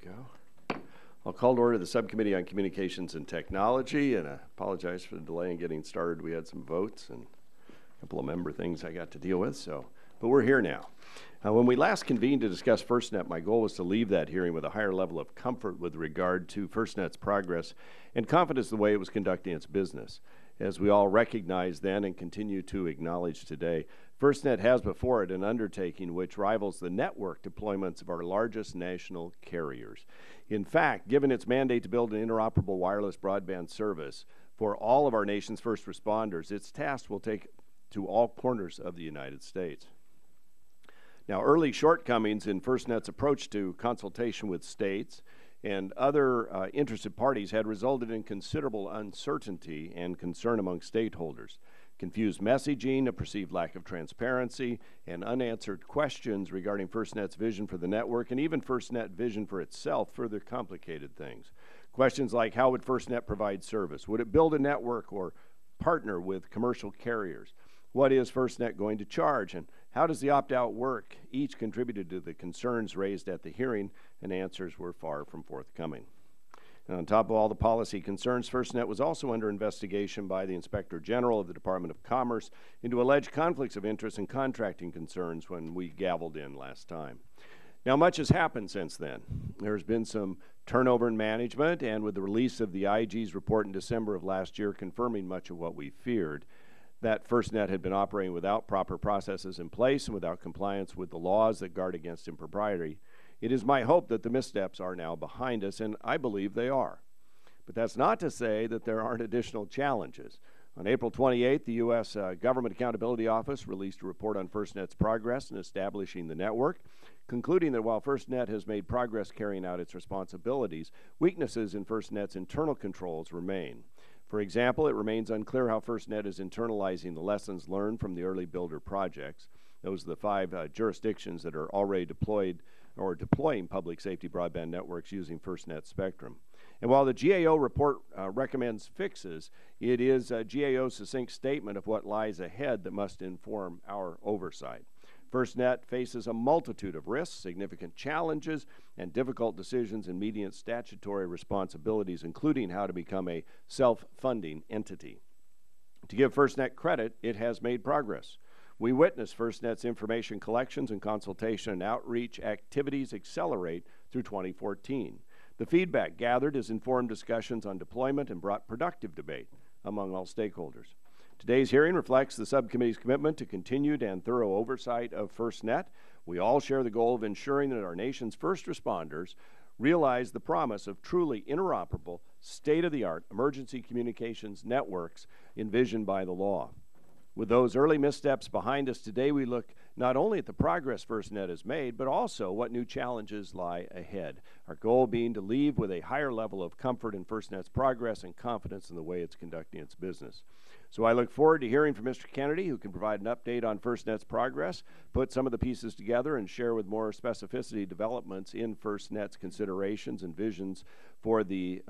go. I'll call to order the Subcommittee on Communications and Technology, and I apologize for the delay in getting started. We had some votes and a couple of member things I got to deal with, but we're here now. When we last convened to discuss FirstNet, my goal was to leave that hearing with a higher level of comfort with regard to FirstNet's progress and confidence in the way it was conducting its business. As we all recognize then and continue to acknowledge today, FirstNet has before it an undertaking which rivals the network deployments of our largest national carriers. In fact, given its mandate to build an interoperable wireless broadband service for all of our nation's first responders, its task will take to all corners of the United States. Now, early shortcomings in FirstNet's approach to consultation with states and other interested parties had resulted in considerable uncertainty and concern among stakeholders. Confused messaging, a perceived lack of transparency, and unanswered questions regarding FirstNet's vision for the network and even FirstNet vision for itself further complicated things. Questions like, how would FirstNet provide service? Would it build a network or partner with commercial carriers? What is FirstNet going to charge, and how does the opt-out work? Each contributed to the concerns raised at the hearing, and answers were far from forthcoming. And on top of all the policy concerns, FirstNet was also under investigation by the Inspector General of the Department of Commerce into alleged conflicts of interest and contracting concerns when we gavelled in last time. Now, much has happened since then. There's been some turnover in management, and with the release of the IG's report in December of last year confirming much of what we feared, that FirstNet had been operating without proper processes in place and without compliance with the laws that guard against impropriety. It is my hope that the missteps are now behind us, and I believe they are. But that's not to say that there aren't additional challenges. On April 28th, the U.S. Government Accountability Office released a report on FirstNet's progress in establishing the network, concluding that while FirstNet has made progress carrying out its responsibilities, weaknesses in FirstNet's internal controls remain. For example, it remains unclear how FirstNet is internalizing the lessons learned from the early builder projects. Those are the 5 jurisdictions that are already deployed or deploying public safety broadband networks using FirstNet spectrum. And while the GAO report recommends fixes, it is GAO's succinct statement of what lies ahead that must inform our oversight. FirstNet faces a multitude of risks, significant challenges, and difficult decisions in meeting its statutory responsibilities, including how to become a self-funding entity. To give FirstNet credit, it has made progress. We witnessed FirstNet's information collections and consultation and outreach activities accelerate through 2014. The feedback gathered has informed discussions on deployment and brought productive debate among all stakeholders. Today's hearing reflects the subcommittee's commitment to continued and thorough oversight of FirstNet. We all share the goal of ensuring that our nation's first responders realize the promise of truly interoperable, state-of-the-art emergency communications networks envisioned by the law. With those early missteps behind us today, we look not only at the progress FirstNet has made, but also what new challenges lie ahead. Our goal being to leave with a higher level of comfort in FirstNet's progress and confidence in the way it's conducting its business. So I look forward to hearing from Mr. Kennedy, who can provide an update on FirstNet's progress, put some of the pieces together, and share with more specificity developments in FirstNet's considerations and visions for the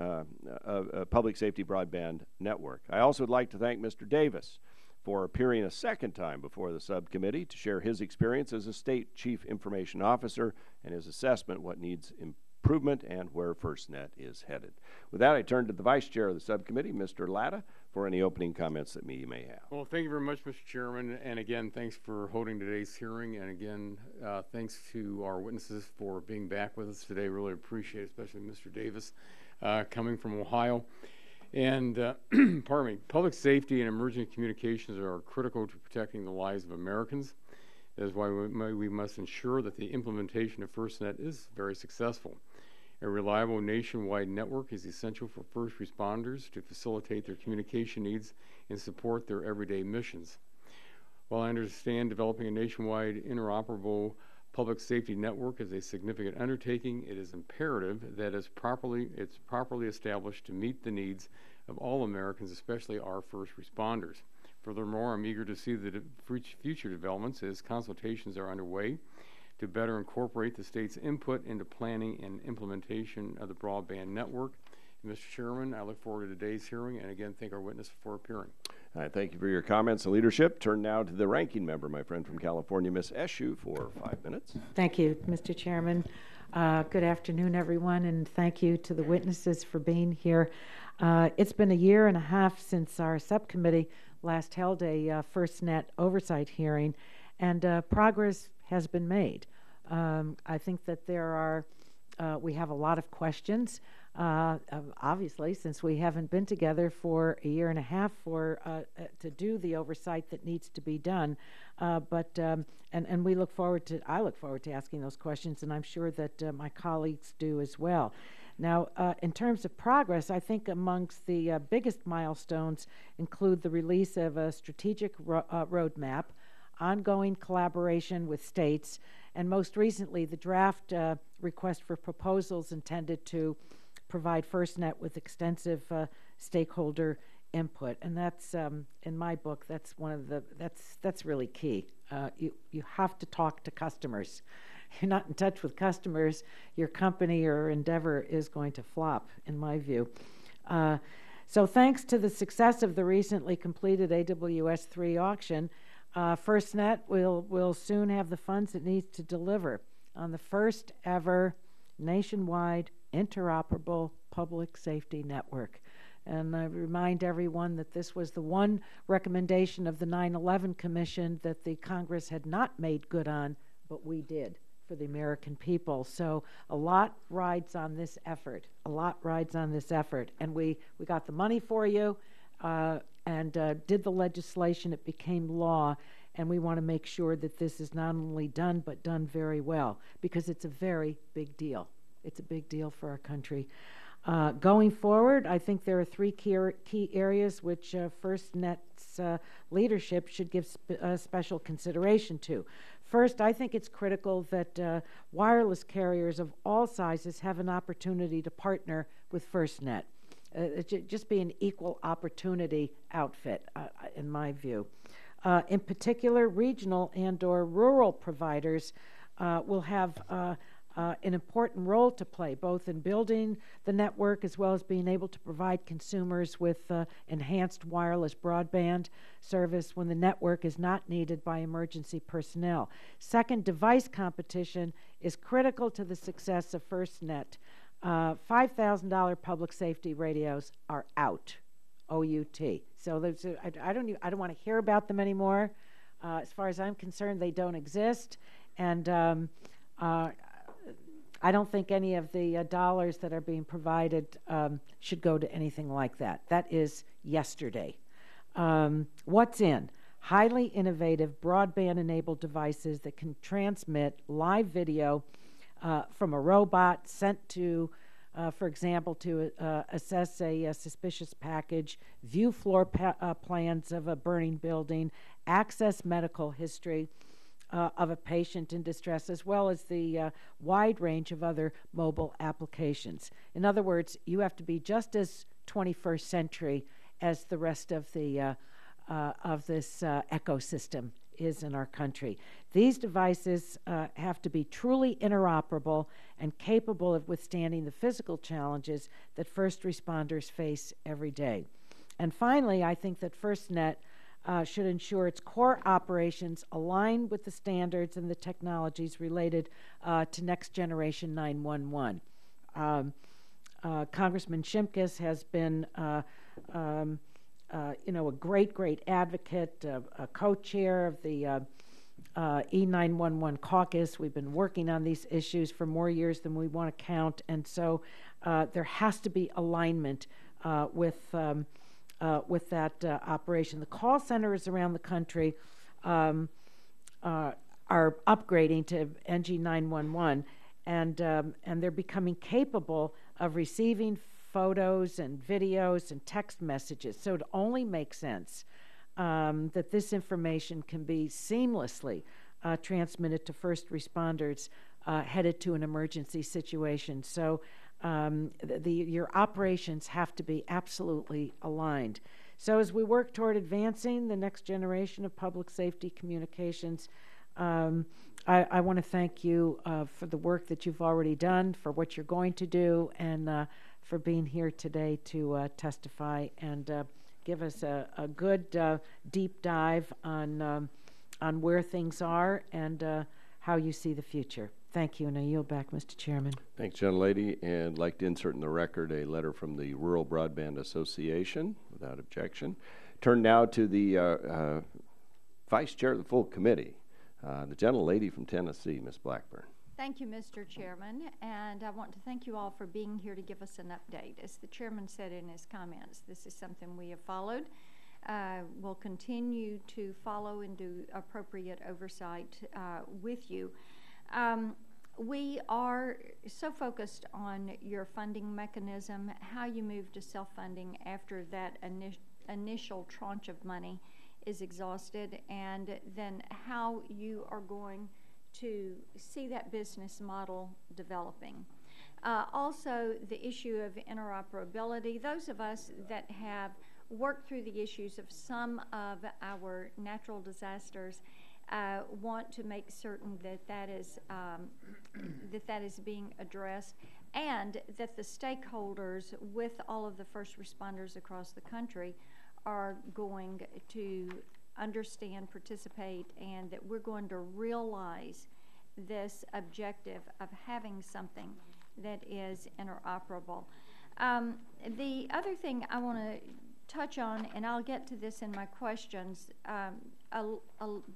public safety broadband network. I also would like to thank Mr. Davis for appearing a second time before the subcommittee to share his experience as a state chief information officer and his assessment what needs improvement and where FirstNet is headed. With that, I turn to the vice chair of the subcommittee, Mr. Latta, for any opening comments that you may have. Well, thank you very much, Mr. Chairman, and again, thanks for holding today's hearing, and again, thanks to our witnesses for being back with us today. Really appreciate it, especially Mr. Davis coming from Ohio. And, pardon me, public safety and emergency communications are critical to protecting the lives of Americans. That is why we must ensure that the implementation of FirstNet is very successful. A reliable nationwide network is essential for first responders to facilitate their communication needs and support their everyday missions. While I understand developing a nationwide interoperable public safety network is a significant undertaking, it is imperative that it's properly established to meet the needs of all Americans, especially our first responders. Furthermore, I'm eager to see the future developments as consultations are underway to better incorporate the state's input into planning and implementation of the broadband network. Mr. Chairman, I look forward to today's hearing, and again, thank our witness for appearing. Thank you for your comments and leadership. Turn now to the ranking member, my friend from California, Ms. Eshu, for 5 minutes. Thank you, Mr. Chairman. Good afternoon, everyone, and thank you to the witnesses for being here. It's been a year and a half since our subcommittee last held a FirstNet oversight hearing, and progress has been made. I think that we have a lot of questions, obviously, since we haven't been together for a year and a half to do the oversight that needs to be done. And we look forward to, I look forward to asking those questions, and I'm sure that my colleagues do as well. Now, in terms of progress, I think amongst the biggest milestones include the release of a strategic roadmap, ongoing collaboration with states, and most recently, the draft request for proposals intended to provide FirstNet with extensive stakeholder input. And that's, in my book, that's one of the, that's really key. You have to talk to customers. You're not in touch with customers, your company or endeavor is going to flop, in my view. So thanks to the success of the recently completed AWS-3 auction, FirstNet will soon have the funds it needs to deliver on the first ever nationwide interoperable public safety network. And I remind everyone that this was the one recommendation of the 9/11 Commission that the Congress had not made good on, but we did for the American people. So a lot rides on this effort. A lot rides on this effort. And we got the money for you and did the legislation. It became law. And we want to make sure that this is not only done, but done very well, because it's a very big deal. It's a big deal for our country. Going forward, I think there are three key areas which FirstNet's leadership should give special consideration to. First, I think it's critical that wireless carriers of all sizes have an opportunity to partner with FirstNet. Just be an equal opportunity outfit, in my view. In particular, regional and/or rural providers will have an important role to play, both in building the network as well as being able to provide consumers with enhanced wireless broadband service when the network is not needed by emergency personnel. Second, device competition is critical to the success of FirstNet. $5,000 public safety radios are out. OUT. So there's I don't want to hear about them anymore. As far as I'm concerned, they don't exist, and I don't think any of the dollars that are being provided should go to anything like that. That is yesterday. What's in? Highly innovative broadband-enabled devices that can transmit live video from a robot sent to for example, to assess a suspicious package, view floor plans of a burning building, access medical history of a patient in distress, as well as the wide range of other mobile applications. In other words, you have to be just as 21st century as the rest of the of this ecosystem is in our country. These devices have to be truly interoperable and capable of withstanding the physical challenges that first responders face every day. And finally, I think that FirstNet should ensure its core operations align with the standards and the technologies related to next generation 911. Congressman Shimkus has been a great advocate, a co-chair of the E911 caucus. We've been working on these issues for more years than we want to count, and so there has to be alignment with that operation. The call centers around the country are upgrading to NG911, and they're becoming capable of receiving photos and videos and text messages. So it only makes sense that this information can be seamlessly transmitted to first responders headed to an emergency situation. So your operations have to be absolutely aligned. So as we work toward advancing the next generation of public safety communications, I want to thank you for the work that you've already done, for what you're going to do, and for being here today to testify and give us a good deep dive on where things are and how you see the future. Thank you, and I yield back, Mr. Chairman. Thanks, gentlelady, and like to insert in the record a letter from the Rural Broadband Association without objection. Turn now to the Vice Chair of the full committee, the gentlelady from Tennessee, Ms. Blackburn. Thank you, Mr. Chairman, and I want to thank you all for being here to give us an update. As the Chairman said in his comments, this is something we have followed. We'll continue to follow and do appropriate oversight with you. We are so focused on your funding mechanism, how you move to self-funding after that initial tranche of money is exhausted, and then how you are going to see that business model developing. Also, the issue of interoperability. Those of us that have worked through the issues of some of our natural disasters want to make certain that that is being addressed, and that the stakeholders with all of the first responders across the country are going to understand, participate, and that we're going to realize this objective of having something that is interoperable. The other thing I want to touch on, and I'll get to this in my questions a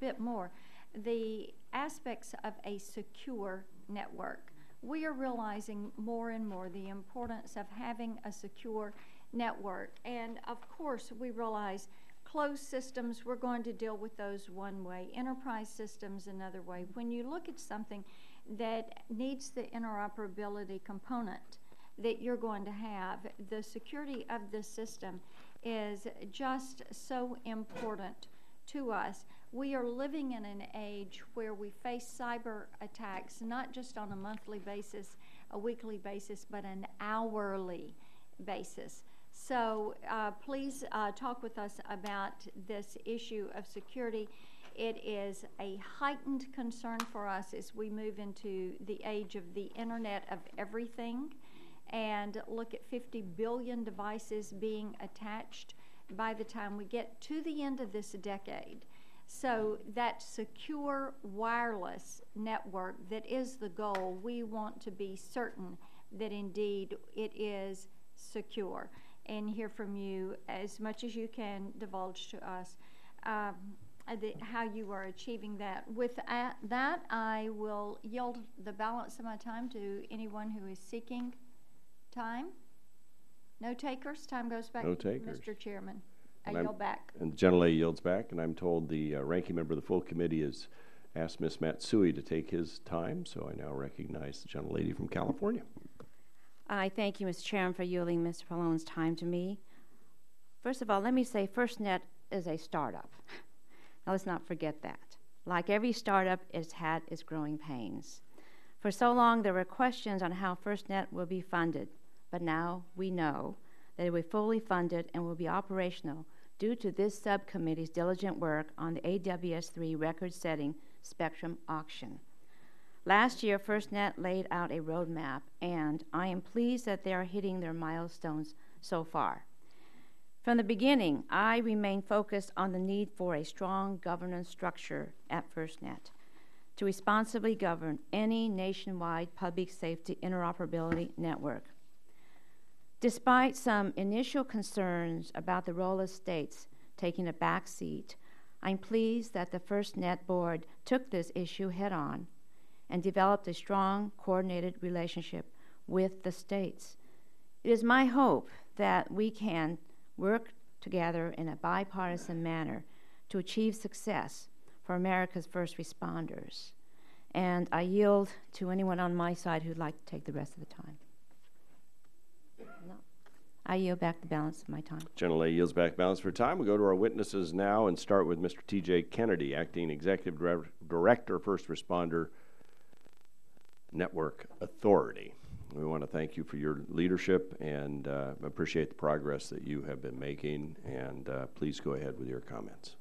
bit more, the aspects of a secure network. We are realizing more and more the importance of having a secure network, and of course we realize closed systems, we're going to deal with those one way, enterprise systems another way. When you look at something that needs the interoperability component that you're going to have, the security of the system is just so important to us. We are living in an age where we face cyber attacks, not just on a monthly basis, a weekly basis, but an hourly basis. So please talk with us about this issue of security. It is a heightened concern for us as we move into the age of the Internet of Everything and look at 50 billion devices being attached by the time we get to the end of this decade. So that secure wireless network that is the goal, we want to be certain that indeed it is secure, and hear from you as much as you can divulge to us how you are achieving that. With that, I will yield the balance of my time to anyone who is seeking time. No takers? Time goes back No to takers. Mr. Chairman. I And yield back. And the gentlelady yields back, and I'm told the ranking member of the full committee has asked Ms. Matsui to take his time, so I now recognize the gentlelady from California. I thank you, Mr. Chairman, for yielding Mr. Pallone's time to me. First of all, let me say FirstNet is a startup. Now, let's not forget that. Like every startup, it's had its growing pains. For so long, there were questions on how FirstNet will be funded, but now we know that it will be fully funded and will be operational due to this subcommittee's diligent work on the AWS-3 record-setting spectrum auction. Last year, FirstNet laid out a roadmap, and I am pleased that they are hitting their milestones so far. From the beginning, I remained focused on the need for a strong governance structure at FirstNet to responsibly govern any nationwide public safety interoperability network. Despite some initial concerns about the role of states taking a back seat, I'm pleased that the FirstNet board took this issue head-on and developed a strong, coordinated relationship with the states. It is my hope that we can work together in a bipartisan manner to achieve success for America's first responders. And I yield to anyone on my side who'd like to take the rest of the time. No. I yield back the balance of my time. Gentlelady yields back balance for time. We'll go to our witnesses now and start with Mr. T.J. Kennedy, Acting Executive Director, First Responder Network Authority. We want to thank you for your leadership and appreciate the progress that you have been making, and please go ahead with your comments.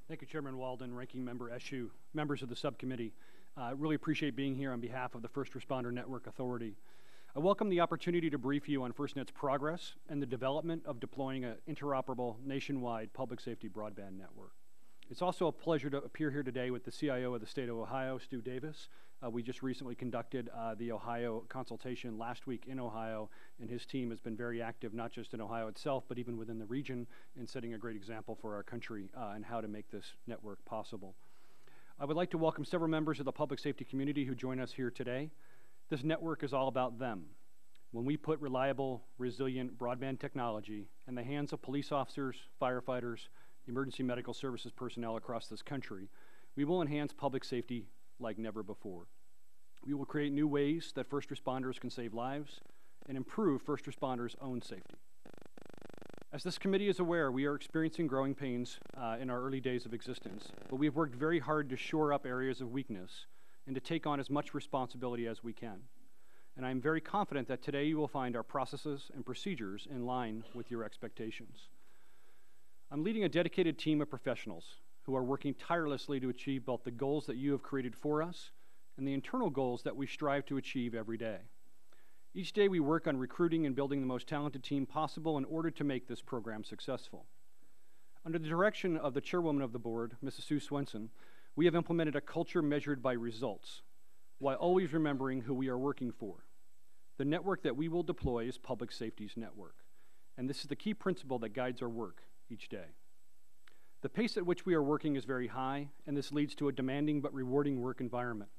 Thank you, Chairman Walden, Ranking Member Eshoo, members of the subcommittee. I really appreciate being here on behalf of the First Responder Network Authority. I welcome the opportunity to brief you on FirstNet's progress and the development of deploying an interoperable nationwide public safety broadband network. It's also a pleasure to appear here today with the CIO of the state of Ohio, Stu Davis. We just recently conducted the Ohio consultation last week in Ohio, and his team has been very active, not just in Ohio itself, but even within the region, in setting a great example for our country and how to make this network possible. I would like to welcome several members of the public safety community who join us here today. This network is all about them. When we put reliable, resilient broadband technology in the hands of police officers, firefighters, emergency medical services personnel across this country, we will enhance public safety like never before. We will create new ways that first responders can save lives and improve first responders' own safety. As this committee is aware, we are experiencing growing pains in our early days of existence, but we have worked very hard to shore up areas of weakness and to take on as much responsibility as we can. And I am very confident that today you will find our processes and procedures in line with your expectations. I'm leading a dedicated team of professionals who are working tirelessly to achieve both the goals that you have created for us and the internal goals that we strive to achieve every day. Each day we work on recruiting and building the most talented team possible in order to make this program successful. Under the direction of the chairwoman of the board, Mrs. Sue Swenson, we have implemented a culture measured by results, while always remembering who we are working for. The network that we will deploy is public safety's network, and this is the key principle that guides our work each day. The pace at which we are working is very high, and this leads to a demanding but rewarding work environment.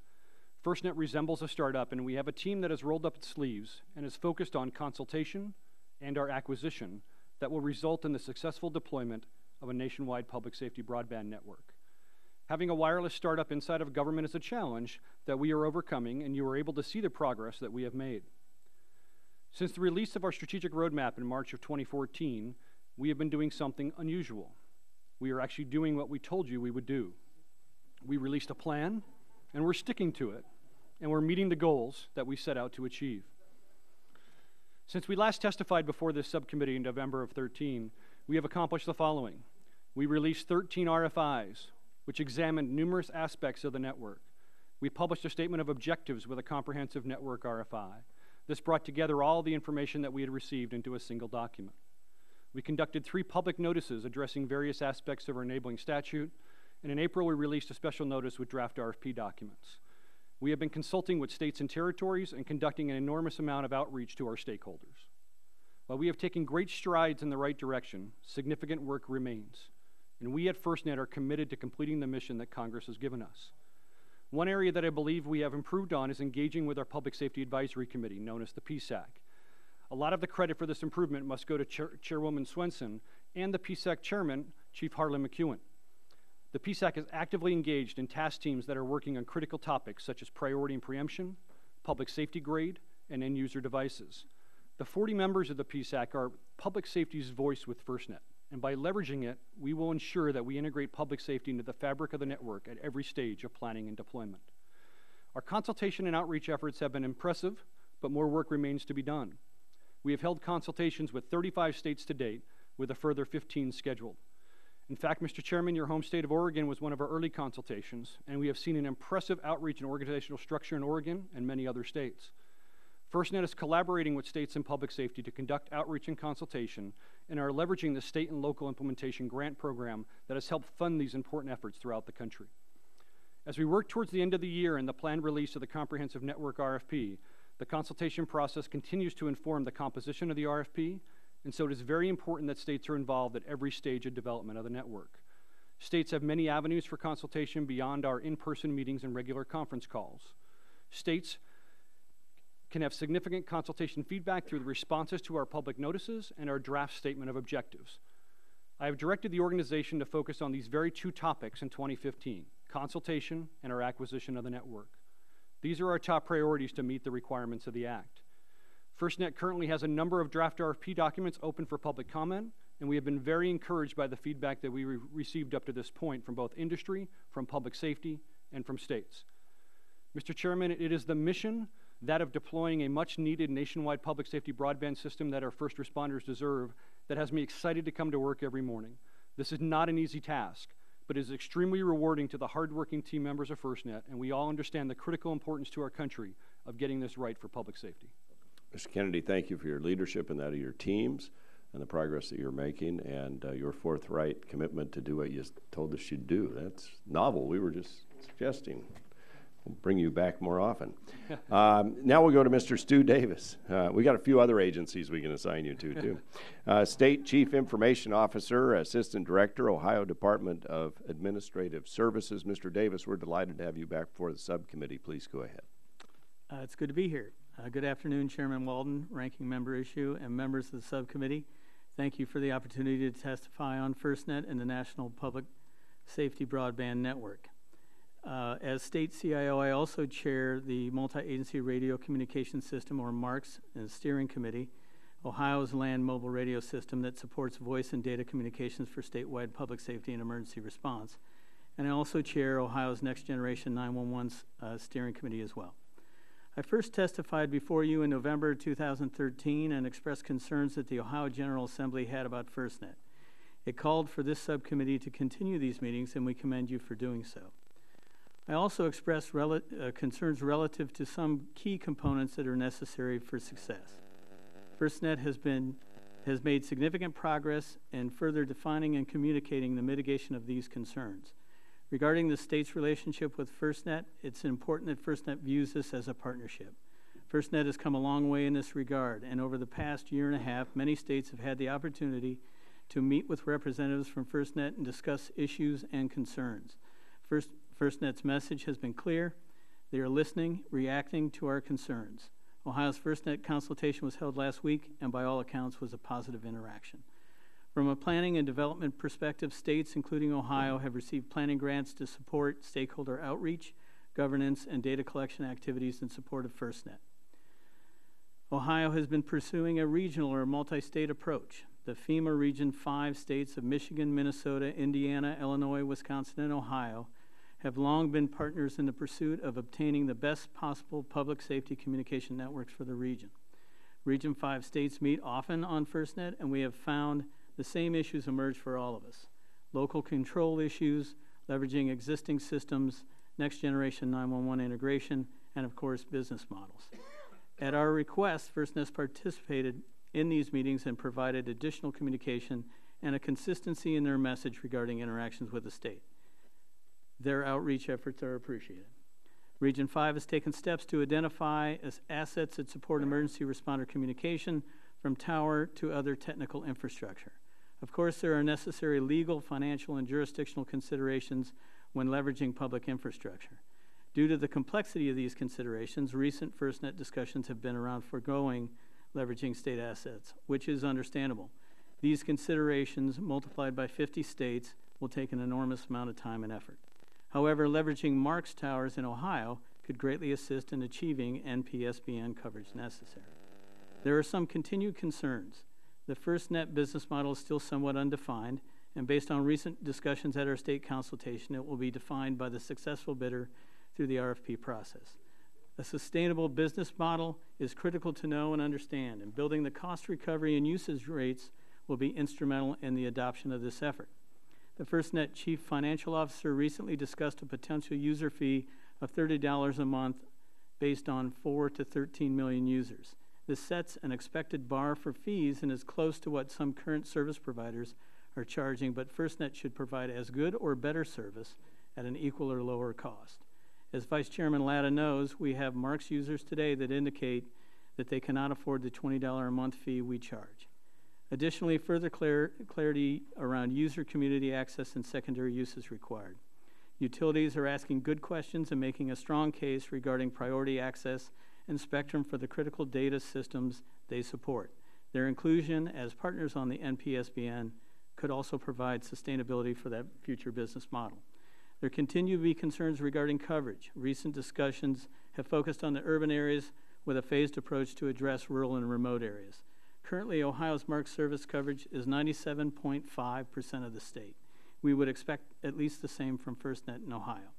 FirstNet resembles a startup, and we have a team that has rolled up its sleeves and is focused on consultation and our acquisition that will result in the successful deployment of a nationwide public safety broadband network. Having a wireless startup inside of government is a challenge that we are overcoming, and you are able to see the progress that we have made. Since the release of our strategic roadmap in March of 2014, we have been doing something unusual. We are actually doing what we told you we would do. We released a plan, and we're sticking to it, and we're meeting the goals that we set out to achieve. Since we last testified before this subcommittee in November of 2013, we have accomplished the following. We released 13 RFIs, which examined numerous aspects of the network. We published a statement of objectives with a comprehensive network RFI. This brought together all the information that we had received into a single document. We conducted 3 public notices addressing various aspects of our enabling statute, and in April we released a special notice with draft RFP documents. We have been consulting with states and territories and conducting an enormous amount of outreach to our stakeholders. While we have taken great strides in the right direction, significant work remains, and we at FirstNet are committed to completing the mission that Congress has given us. One area that I believe we have improved on is engaging with our Public Safety Advisory Committee, known as the PSAC. A lot of the credit for this improvement must go to Chairwoman Swenson and the PSAC Chairman, Chief Harlan McEwen. The PSAC is actively engaged in task teams that are working on critical topics such as priority and preemption, public safety grade, and end-user devices. The 40 members of the PSAC are public safety's voice with FirstNet, and by leveraging it, we will ensure that we integrate public safety into the fabric of the network at every stage of planning and deployment. Our consultation and outreach efforts have been impressive, but more work remains to be done. We have held consultations with 35 states to date, with a further 15 scheduled. In fact, Mr. Chairman, your home state of Oregon was one of our early consultations, and we have seen an impressive outreach and organizational structure in Oregon and many other states. FirstNet is collaborating with states in public safety to conduct outreach and consultation, and are leveraging the state and local implementation grant program that has helped fund these important efforts throughout the country. As we work towards the end of the year and the planned release of the Comprehensive Network RFP, the consultation process continues to inform the composition of the RFP, and so it is very important that states are involved at every stage of development of the network. States have many avenues for consultation beyond our in-person meetings and regular conference calls. States can have significant consultation feedback through the responses to our public notices and our draft statement of objectives. I have directed the organization to focus on these very 2 topics in 2015, consultation and our acquisition of the network. These are our top priorities to meet the requirements of the Act. FirstNet currently has a number of draft RFP documents open for public comment, and we have been very encouraged by the feedback that we received up to this point from both industry, from public safety, and from states. Mr. Chairman, it is the mission, that of deploying a much-needed nationwide public safety broadband system that our first responders deserve, that has me excited to come to work every morning. This is not an easy task, but it is extremely rewarding to the hardworking team members of FirstNet, and we all understand the critical importance to our country of getting this right for public safety. Mr. Kennedy, thank you for your leadership and that of your teams and the progress that you're making and your forthright commitment to do what you told us you'd do. That's novel. We were just suggesting we'll bring you back more often. Now we'll go to Mr. Stu Davis. We got a few other agencies we can assign you to, too. State Chief Information Officer, Assistant Director, Ohio Department of Administrative Services. Mr. Davis, we're delighted to have you back before the subcommittee. Please go ahead. It's good to be here. Good afternoon, Chairman Walden, Ranking Member Issue, and members of the subcommittee. Thank you for the opportunity to testify on FirstNet and the National Public Safety Broadband Network. As State CIO, I also chair the Multi-Agency Radio Communication System, or MARCS, and Steering Committee, Ohio's land mobile radio system that supports voice and data communications for statewide public safety and emergency response. And I also chair Ohio's Next Generation 911 Steering Committee as well. I first testified before you in November 2013 and expressed concerns that the Ohio General Assembly had about FirstNet. It called for this subcommittee to continue these meetings, and we commend you for doing so. I also expressed concerns relative to some key components that are necessary for success. FirstNet has made significant progress in further defining and communicating the mitigation of these concerns. Regarding the state's relationship with FirstNet, it's important that FirstNet views this as a partnership. FirstNet has come a long way in this regard, and over the past year and a half, many states have had the opportunity to meet with representatives from FirstNet and discuss issues and concerns. FirstNet's message has been clear. They are listening, reacting to our concerns. Ohio's FirstNet consultation was held last week, and by all accounts was a positive interaction. From a planning and development perspective, states, including Ohio, have received planning grants to support stakeholder outreach, governance, and data collection activities in support of FirstNet. Ohio has been pursuing a regional or multi-state approach. The FEMA Region 5 states of Michigan, Minnesota, Indiana, Illinois, Wisconsin, and Ohio have long been partners in the pursuit of obtaining the best possible public safety communication networks for the region. Region 5 states meet often on FirstNet, and we have found the same issues emerge for all of us. Local control issues, leveraging existing systems, next generation 911 integration, and of course, business models. At our request, FirstNet participated in these meetings and provided additional communication and a consistency in their message regarding interactions with the state. Their outreach efforts are appreciated. Region 5 has taken steps to identify as assets that support emergency responder communication from tower to other technical infrastructure. Of course, there are necessary legal, financial, and jurisdictional considerations when leveraging public infrastructure. Due to the complexity of these considerations, recent FirstNet discussions have been around foregoing leveraging state assets, which is understandable. These considerations, multiplied by 50 states, will take an enormous amount of time and effort. However, leveraging MARCS towers in Ohio could greatly assist in achieving NPSBN coverage necessary. There are some continued concerns. The FirstNet business model is still somewhat undefined, and based on recent discussions at our state consultation, it will be defined by the successful bidder through the RFP process. A sustainable business model is critical to know and understand, and building the cost recovery and usage rates will be instrumental in the adoption of this effort. The FirstNet Chief Financial Officer recently discussed a potential user fee of $30 a month based on 4 to 13 million users. This sets an expected bar for fees and is close to what some current service providers are charging, but FirstNet should provide as good or better service at an equal or lower cost. As Vice Chairman Latta knows, we have MARCS users today that indicate that they cannot afford the $20 a month fee we charge. Additionally, further clarity around user community access and secondary use is required. Utilities are asking good questions and making a strong case regarding priority access and spectrum for the critical data systems they support. Their inclusion as partners on the NPSBN could also provide sustainability for that future business model. There continue to be concerns regarding coverage. Recent discussions have focused on the urban areas with a phased approach to address rural and remote areas. Currently, Ohio's MARCS service coverage is 97.5% of the state. We would expect at least the same from FirstNet in Ohio.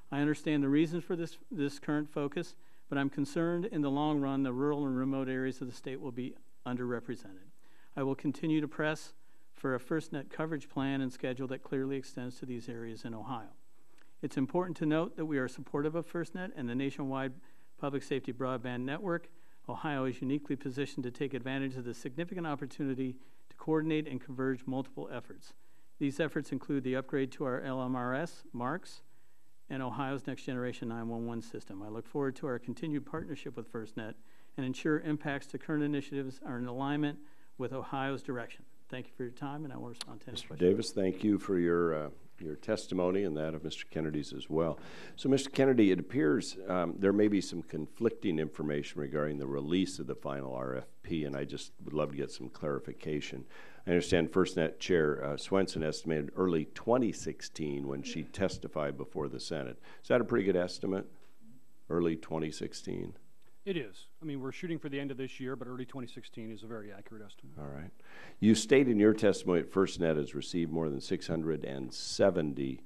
I understand the reasons for this current focus, but I'm concerned in the long run the rural and remote areas of the state will be underrepresented. I will continue to press for a FirstNet coverage plan and schedule that clearly extends to these areas in Ohio. It's important to note that we are supportive of FirstNet and the nationwide public safety broadband network. Ohio is uniquely positioned to take advantage of the significant opportunity to coordinate and converge multiple efforts. These efforts include the upgrade to our LMRS, MARCS, and Ohio's Next Generation 911 system. I look forward to our continued partnership with FirstNet and ensure impacts to current initiatives are in alignment with Ohio's direction. Thank you for your time, and I will respond to any Mr. questions. Davis, thank you for your testimony and that of Mr. Kennedy's as well. So, Mr. Kennedy, it appears there may be some conflicting information regarding the release of the final RFP, and I just would love to get some clarification. I understand FirstNet Chair Swenson estimated early 2016 when she testified before the Senate. Is that a pretty good estimate? Early 2016? It is. I mean, we're shooting for the end of this year, but early 2016 is a very accurate estimate. All right. You state in your testimony that FirstNet has received more than 670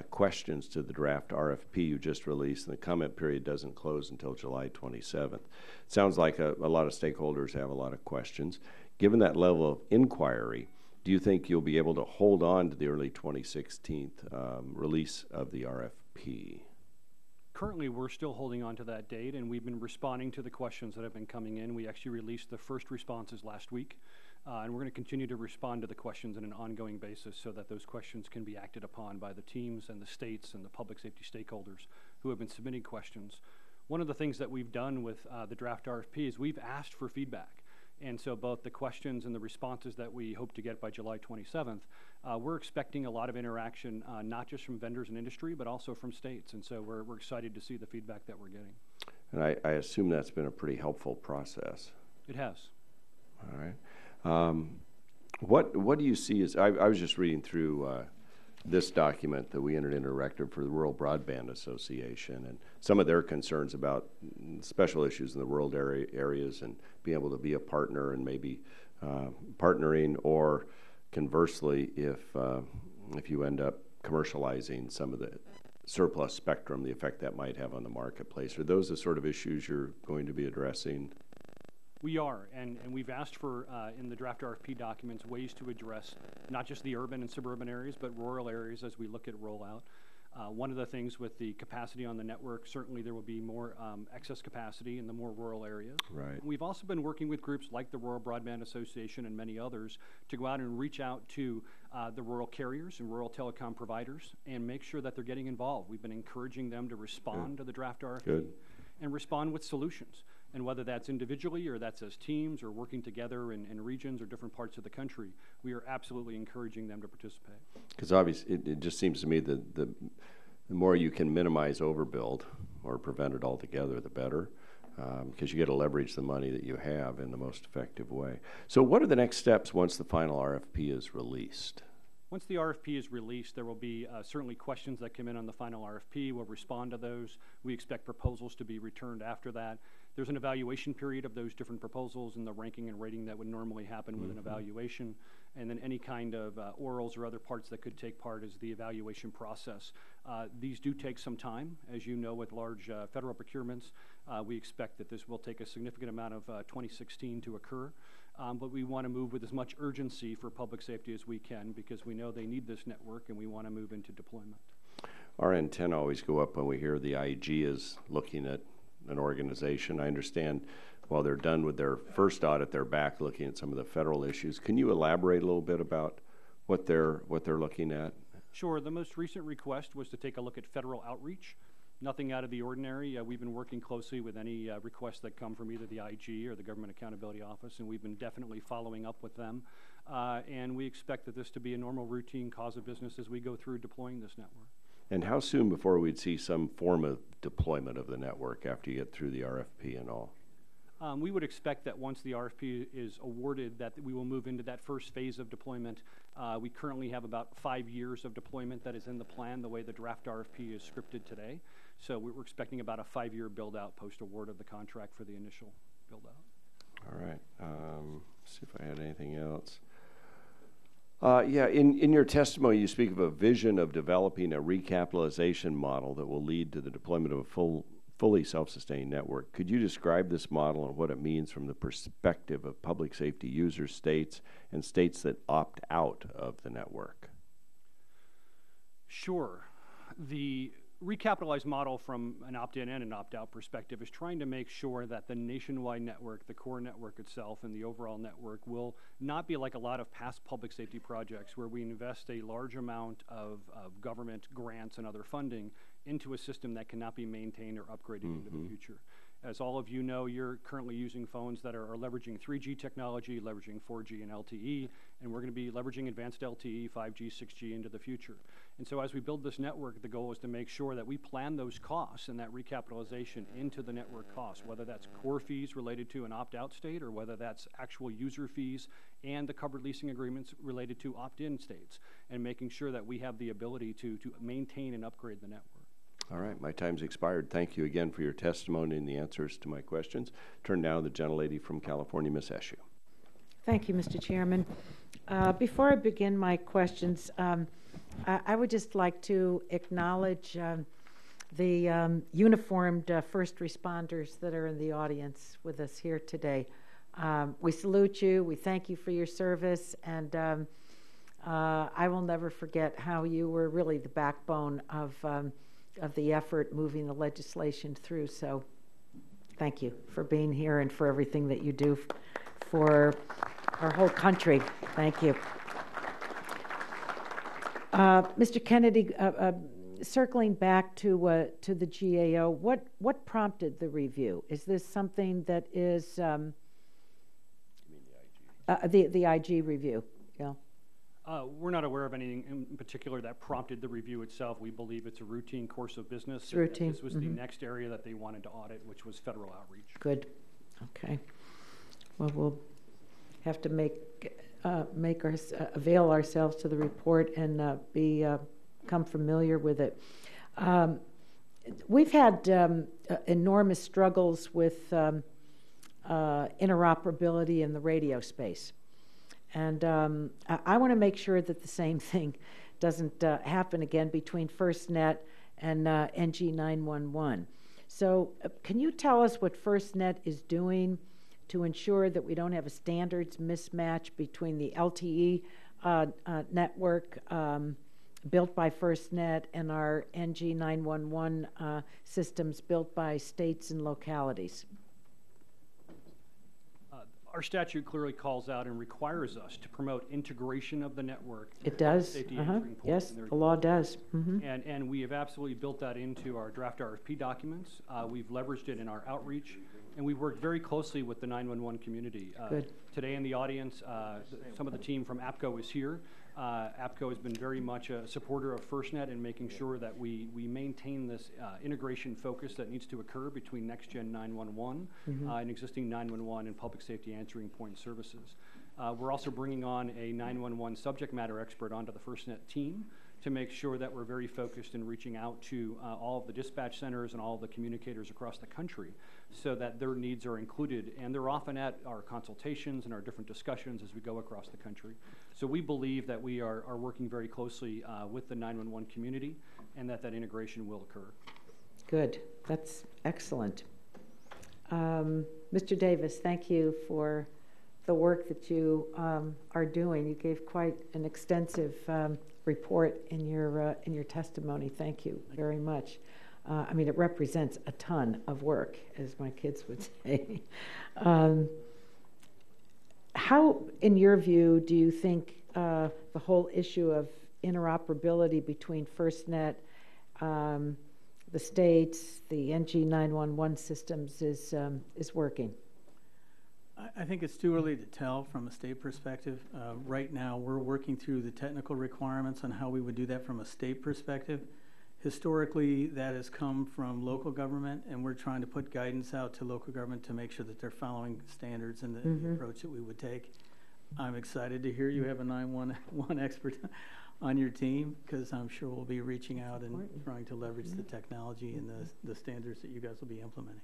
questions to the draft RFP you just released, and the comment period doesn't close until July 27th. It sounds like a lot of stakeholders have a lot of questions. Given that level of inquiry, do you think you'll be able to hold on to the early 2016 release of the RFP? Currently, we're still holding on to that date, and we've been responding to the questions that have been coming in. We actually released the first responses last week, and we're going to continue to respond to the questions on an ongoing basis so that those questions can be acted upon by the teams and the states and the public safety stakeholders who have been submitting questions. One of the things that we've done with the draft RFP is we've asked for feedback. And so both the questions and the responses that we hope to get by July 27th, we're expecting a lot of interaction, not just from vendors and industry, but also from states. And so we're excited to see the feedback that we're getting. And I assume that's been a pretty helpful process. It has. All right. What do you see as, I was just reading through this document that we entered into record for the Rural Broadband Association and some of their concerns about special issues in the rural areas and being able to be a partner and maybe partnering, or conversely, if you end up commercializing some of the surplus spectrum, the effect that might have on the marketplace. Are those the sort of issues you're going to be addressing? We are, and we've asked for, in the draft RFP documents, ways to address not just the urban and suburban areas, but rural areas as we look at rollout. One of the things with the capacity on the network, certainly there will be more excess capacity in the more rural areas. Right. We've also been working with groups like the Rural Broadband Association and many others to go out and reach out to the rural carriers and rural telecom providers and make sure that they're getting involved. We've been encouraging them to respond to the draft RFP and respond with solutions. And whether that's individually or that's as teams or working together in regions or different parts of the country, we are absolutely encouraging them to participate. Because obviously, it just seems to me that the more you can minimize overbuild or prevent it altogether, the better, because you get to leverage the money that you have in the most effective way. So what are the next steps once the final RFP is released? Once the RFP is released, there will be certainly questions that come in on the final RFP. We'll respond to those. We expect proposals to be returned after that. There's an evaluation period of those different proposals and the ranking and rating that would normally happen with an evaluation. And then any kind of orals or other parts that could take part is the evaluation process. These do take some time. As you know, with large federal procurements, we expect that this will take a significant amount of 2016 to occur. But we want to move with as much urgency for public safety as we can because we know they need this network and we want to move into deployment. Our antenna always go up when we hear the IG is looking at an organization. I understand while they're done with their first audit, they're back looking at some of the federal issues. Can you elaborate a little bit about what they're looking at? Sure. The most recent request was to take a look at federal outreach. Nothing out of the ordinary. We've been working closely with any requests that come from either the IG or the Government Accountability Office, and we've been definitely following up with them. And we expect that this to be a normal routine cause of business as we go through deploying this network. And how soon before we'd see some form of deployment of the network after you get through the RFP and all? We would expect that once the RFP is awarded that we will move into that first phase of deployment. We currently have about 5 years of deployment that is in the plan the way the draft RFP is scripted today. So we're expecting about a 5-year build-out post-award of the contract for the initial build-out. All right. See if I had anything else. Yeah, in your testimony, you speak of a vision of developing a recapitalization model that will lead to the deployment of a fully self-sustaining network. Could you describe this model and what it means from the perspective of public safety users, states, and states that opt out of the network? Sure. The recapitalized model from an opt-in and an opt-out perspective is trying to make sure that the nationwide network, the core network itself, and the overall network will not be like a lot of past public safety projects where we invest a large amount of government grants and other funding into a system that cannot be maintained or upgraded into the future. As all of you know, you're currently using phones that are leveraging 3G technology, leveraging 4G and LTE, and we're going to be leveraging advanced LTE, 5G, 6G into the future. And so as we build this network, the goal is to make sure that we plan those costs and that recapitalization into the network costs, whether that's core fees related to an opt-out state or whether that's actual user fees and the covered leasing agreements related to opt-in states, and making sure that we have the ability to maintain and upgrade the network. All right, my time's expired. Thank you again for your testimony and the answers to my questions. Turn now to the gentlelady from California, Ms. Eshu. Thank you, Mr. Chairman. Before I begin my questions, I would just like to acknowledge the uniformed first responders that are in the audience with us here today. We salute you, we thank you for your service, and I will never forget how you were really the backbone of the effort moving the legislation through. So thank you for being here and for everything that you do for our whole country. Thank you. Mr. Kennedy, circling back to the GAO, what prompted the review? Is this something that is You mean the IG review? Yeah. We're not aware of anything in particular that prompted the review itself. We believe it's a routine course of business. It's routine. This was the next area that they wanted to audit, which was federal outreach. Good. Okay. Well, we'll have to avail ourselves to the report and become familiar with it. We've had enormous struggles with interoperability in the radio space. And I want to make sure that the same thing doesn't happen again between FirstNet and NG911. So can you tell us what FirstNet is doing to ensure that we don't have a standards mismatch between the LTE network built by FirstNet and our NG911 systems built by states and localities? Our statute clearly calls out and requires us to promote integration of the network. It does. Safety answering points. Yes, the law does. And we have absolutely built that into our draft RFP documents. We've leveraged it in our outreach, and we've worked very closely with the 911 community. Good. Today in the audience, some of the team from APCO is here. APCO has been very much a supporter of FirstNet in making sure that we maintain this integration focus that needs to occur between next-gen 911 and existing 911 and public safety answering point services. We're also bringing on a 911 subject matter expert onto the FirstNet team to make sure that we're very focused in reaching out to all of the dispatch centers and all of the communicators across the country so that their needs are included. And they're often at our consultations and our different discussions as we go across the country. So we believe that we are working very closely with the 911 community and that integration will occur. Good. That's excellent. Mr. Davis, thank you for the work that you are doing. You gave quite an extensive report in your testimony. Thank you very much. I mean, it represents a ton of work, as my kids would say. How, in your view, do you think the whole issue of interoperability between FirstNet, the states, the NG911 systems is working? I think it's too early to tell from a state perspective. Right now, we're working through the technical requirements on how we would do that from a state perspective. Historically, that has come from local government, and we're trying to put guidance out to local government to make sure that they're following standards and the approach that we would take. I'm excited to hear you have a 911 expert on your team, because I'm sure we'll be reaching out and trying to leverage the technology and the standards that you guys will be implementing.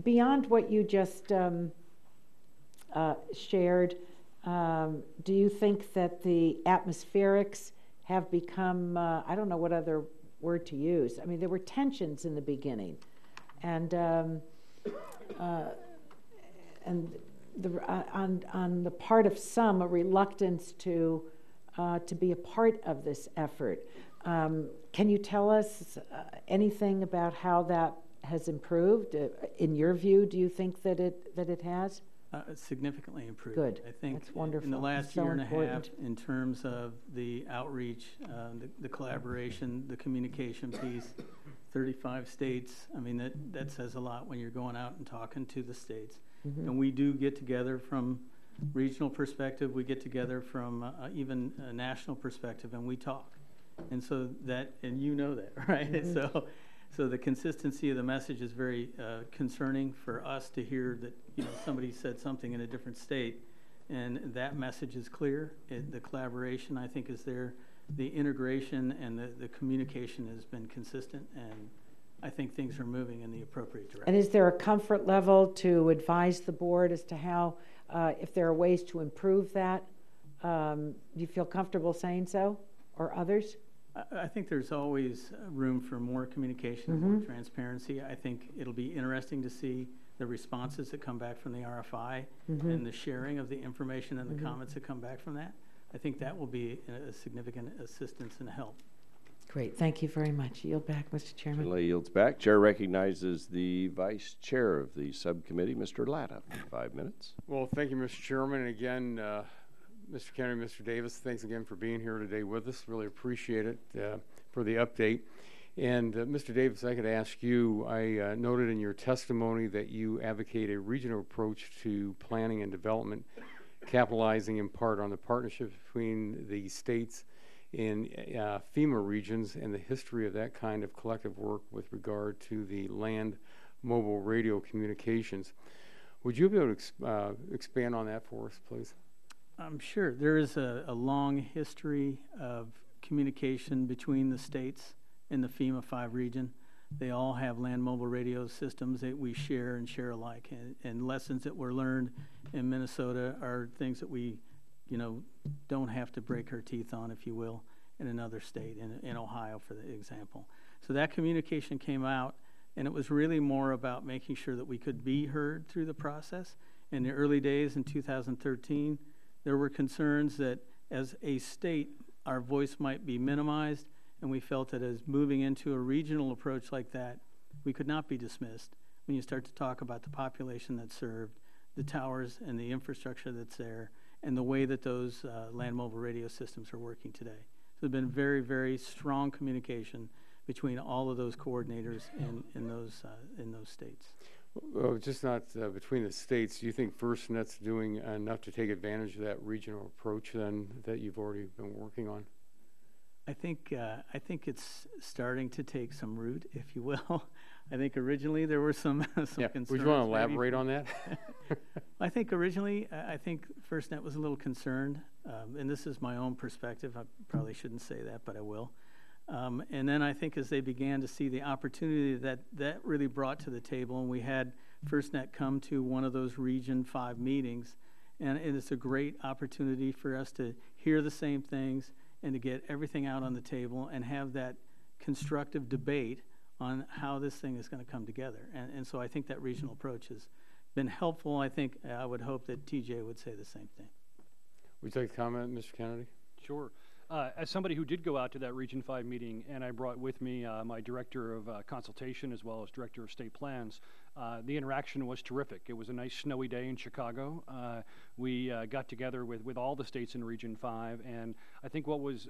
Beyond what you just shared, do you think that the atmospherics have become, I don't know what other word to use. I mean, there were tensions in the beginning, and on the part of some, a reluctance to to be a part of this effort. Can you tell us anything about how that has improved? In your view, do you think that it has? Significantly improved. Good. I think That's wonderful. in the last That's so year and a half, important. in terms of the outreach, the collaboration, the communication piece, 35 states, I mean, that says a lot when you're going out and talking to the states. Mm-hmm. And we do get together from regional perspective, we get together from even a national perspective, and we talk. And so that, and you know that, right? Mm-hmm. So the consistency of the message is very concerning for us to hear that, you know, somebody said something in a different state, and that message is clear. The collaboration, I think, is there. The integration and the communication has been consistent, and I think things are moving in the appropriate direction. And is there a comfort level to advise the board as to how, if there are ways to improve that? Do you feel comfortable saying so, or others? I think there's always room for more communication and more transparency. I think it'll be interesting to see the responses that come back from the RFI and the sharing of the information and the comments that come back from that. I think that will be a significant assistance and help. Great, thank you very much. Yield back, Mr. Chairman. Delay yields back. Chair recognizes the Vice Chair of the subcommittee, Mr. Latta, for 5 minutes. Well, thank you, Mr. Chairman. And again, Mr. Kennedy, Mr. Davis, thanks again for being here today with us. Really appreciate it for the update. And Mr. Davis, I could ask you, I noted in your testimony that you advocate a regional approach to planning and development, capitalizing in part on the partnership between the states in FEMA regions and the history of that kind of collective work with regard to the land mobile radio communications. Would you be able to expand on that for us, please? I'm sure. There is a long history of communication between the states in the FEMA 5 region. They all have land mobile radio systems that we share and share alike. And lessons that were learned in Minnesota are things that we, you know, don't have to break our teeth on, if you will, in another state, in Ohio, for the example. So that communication came out, and it was really more about making sure that we could be heard through the process. In the early days in 2013, there were concerns that as a state, our voice might be minimized, and we felt that as moving into a regional approach like that, we could not be dismissed when you start to talk about the population that's served, the towers and the infrastructure that's there, and the way that those land mobile radio systems are working today. So there's been very, very strong communication between all of those coordinators in those states. Well, just not between the states. Do you think FirstNet's doing enough to take advantage of that regional approach then that you've already been working on? I think it's starting to take some root, if you will. I think originally there were some concerns. Would you want to elaborate on that? I think originally, I think FirstNet was a little concerned, and this is my own perspective. I probably shouldn't say that, but I will. And then I think as they began to see the opportunity that really brought to the table, and we had FirstNet come to one of those Region 5 meetings, and it's a great opportunity for us to hear the same things and to get everything out on the table and have that constructive debate on how this thing is going to come together. And so I think that regional approach has been helpful. I think I would hope that TJ would say the same thing. Would you like to comment, Mr. Kennedy? Sure. As somebody who did go out to that Region 5 meeting, and I brought with me my director of consultation as well as director of state plans, the interaction was terrific. It was a nice snowy day in Chicago. We got together with all the states in Region 5, and I think what was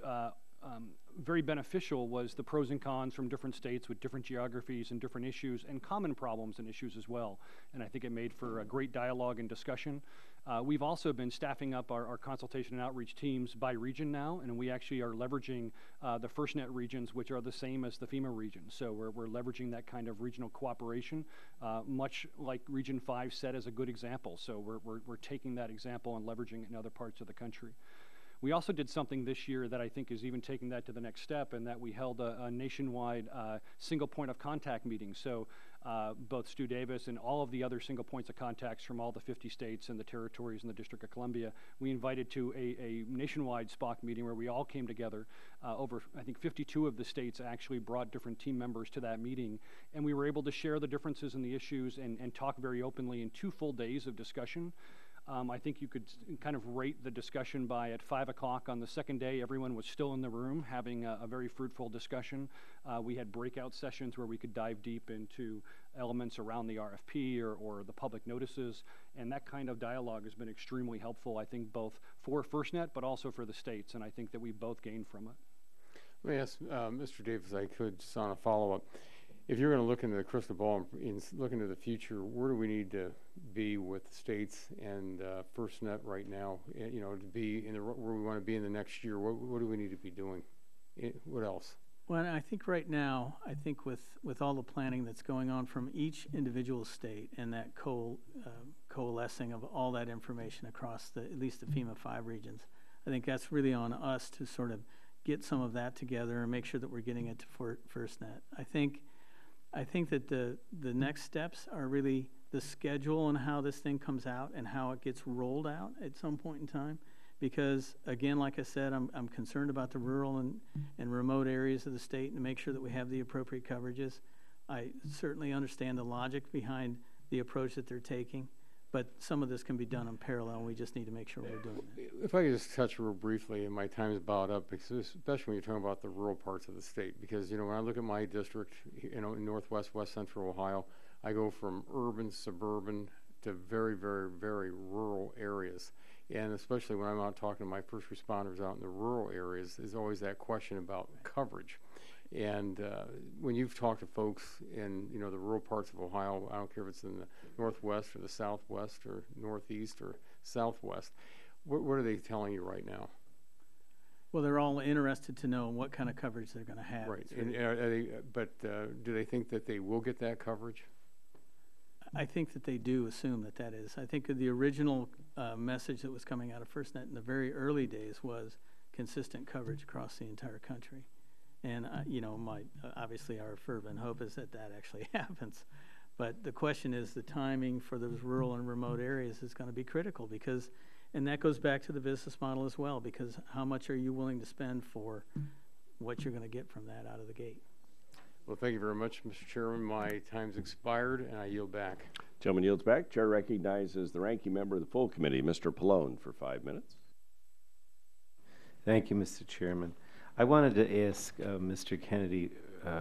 very beneficial was the pros and cons from different states with different geographies and different issues and common problems and issues as well. And I think it made for a great dialogue and discussion. We've also been staffing up our consultation and outreach teams by region now, and we actually are leveraging the FirstNet regions, which are the same as the FEMA regions. So we're leveraging that kind of regional cooperation, much like Region 5 set as a good example. So we're taking that example and leveraging it in other parts of the country. We also did something this year that I think is even taking that to the next step, and that we held a nationwide single point of contact meeting. So both Stu Davis and all of the other single points of contacts from all the 50 states and the territories and the District of Columbia, we invited to a nationwide SPOC meeting where we all came together. Over, I think, 52 of the states actually brought different team members to that meeting, and we were able to share the differences and the issues and talk very openly in 2 full days of discussion. I think you could kind of rate the discussion by at 5 o'clock on the second day, everyone was still in the room having a very fruitful discussion. We had breakout sessions where we could dive deep into elements around the RFP or the public notices, and that kind of dialogue has been extremely helpful, I think, both for FirstNet but also for the states, and I think that we both gained from it. Let me ask Mr. Davis, I could, just on a follow-up. If you're going to look into the crystal ball and look into the future, where do we need to be with the states and FirstNet right now? You know, to be in the where we want to be in the next year. What do we need to be doing? What else? Well, I think right now, I think with all the planning that's going on from each individual state and that coalescing of all that information across at least the FEMA 5 regions, I think that's really on us to sort of get some of that together and make sure that we're getting it to FirstNet. I think that the next steps are really the schedule and how this thing comes out and how it gets rolled out at some point in time. Because, again, like I said, I'm concerned about the rural and remote areas of the state and to make sure that we have the appropriate coverages. I certainly understand the logic behind the approach that they're taking, but some of this can be done in parallel, and we just need to make sure we're doing it. If I could just touch real briefly, and my time is about up, because especially when you're talking about the rural parts of the state, because, you know, when I look at my district, you know, in northwest, west central Ohio, I go from urban, suburban to very, very, very rural areas. And especially when I'm out talking to my first responders out in the rural areas, there's always that question about coverage. And when you've talked to folks in, you know, the rural parts of Ohio, I don't care if it's in the northwest or the southwest or northeast or southwest, what are they telling you right now? Well, they're all interested to know what kind of coverage they're going to have. Right. And do they think that they will get that coverage? I think that they do assume that is. I think the original message that was coming out of FirstNet in the very early days was consistent coverage across the entire country. And, you know, obviously our fervent hope is that actually happens. But the question is the timing for those rural and remote areas is going to be critical because, and that goes back to the business model as well, because how much are you willing to spend for what you're going to get from that out of the gate? Well, thank you very much, Mr. Chairman. My time's expired, and I yield back. Gentleman yields back. Chair recognizes the ranking member of the full committee, Mr. Pallone, for 5 minutes. Thank you, Mr. Chairman. I wanted to ask Mr. Kennedy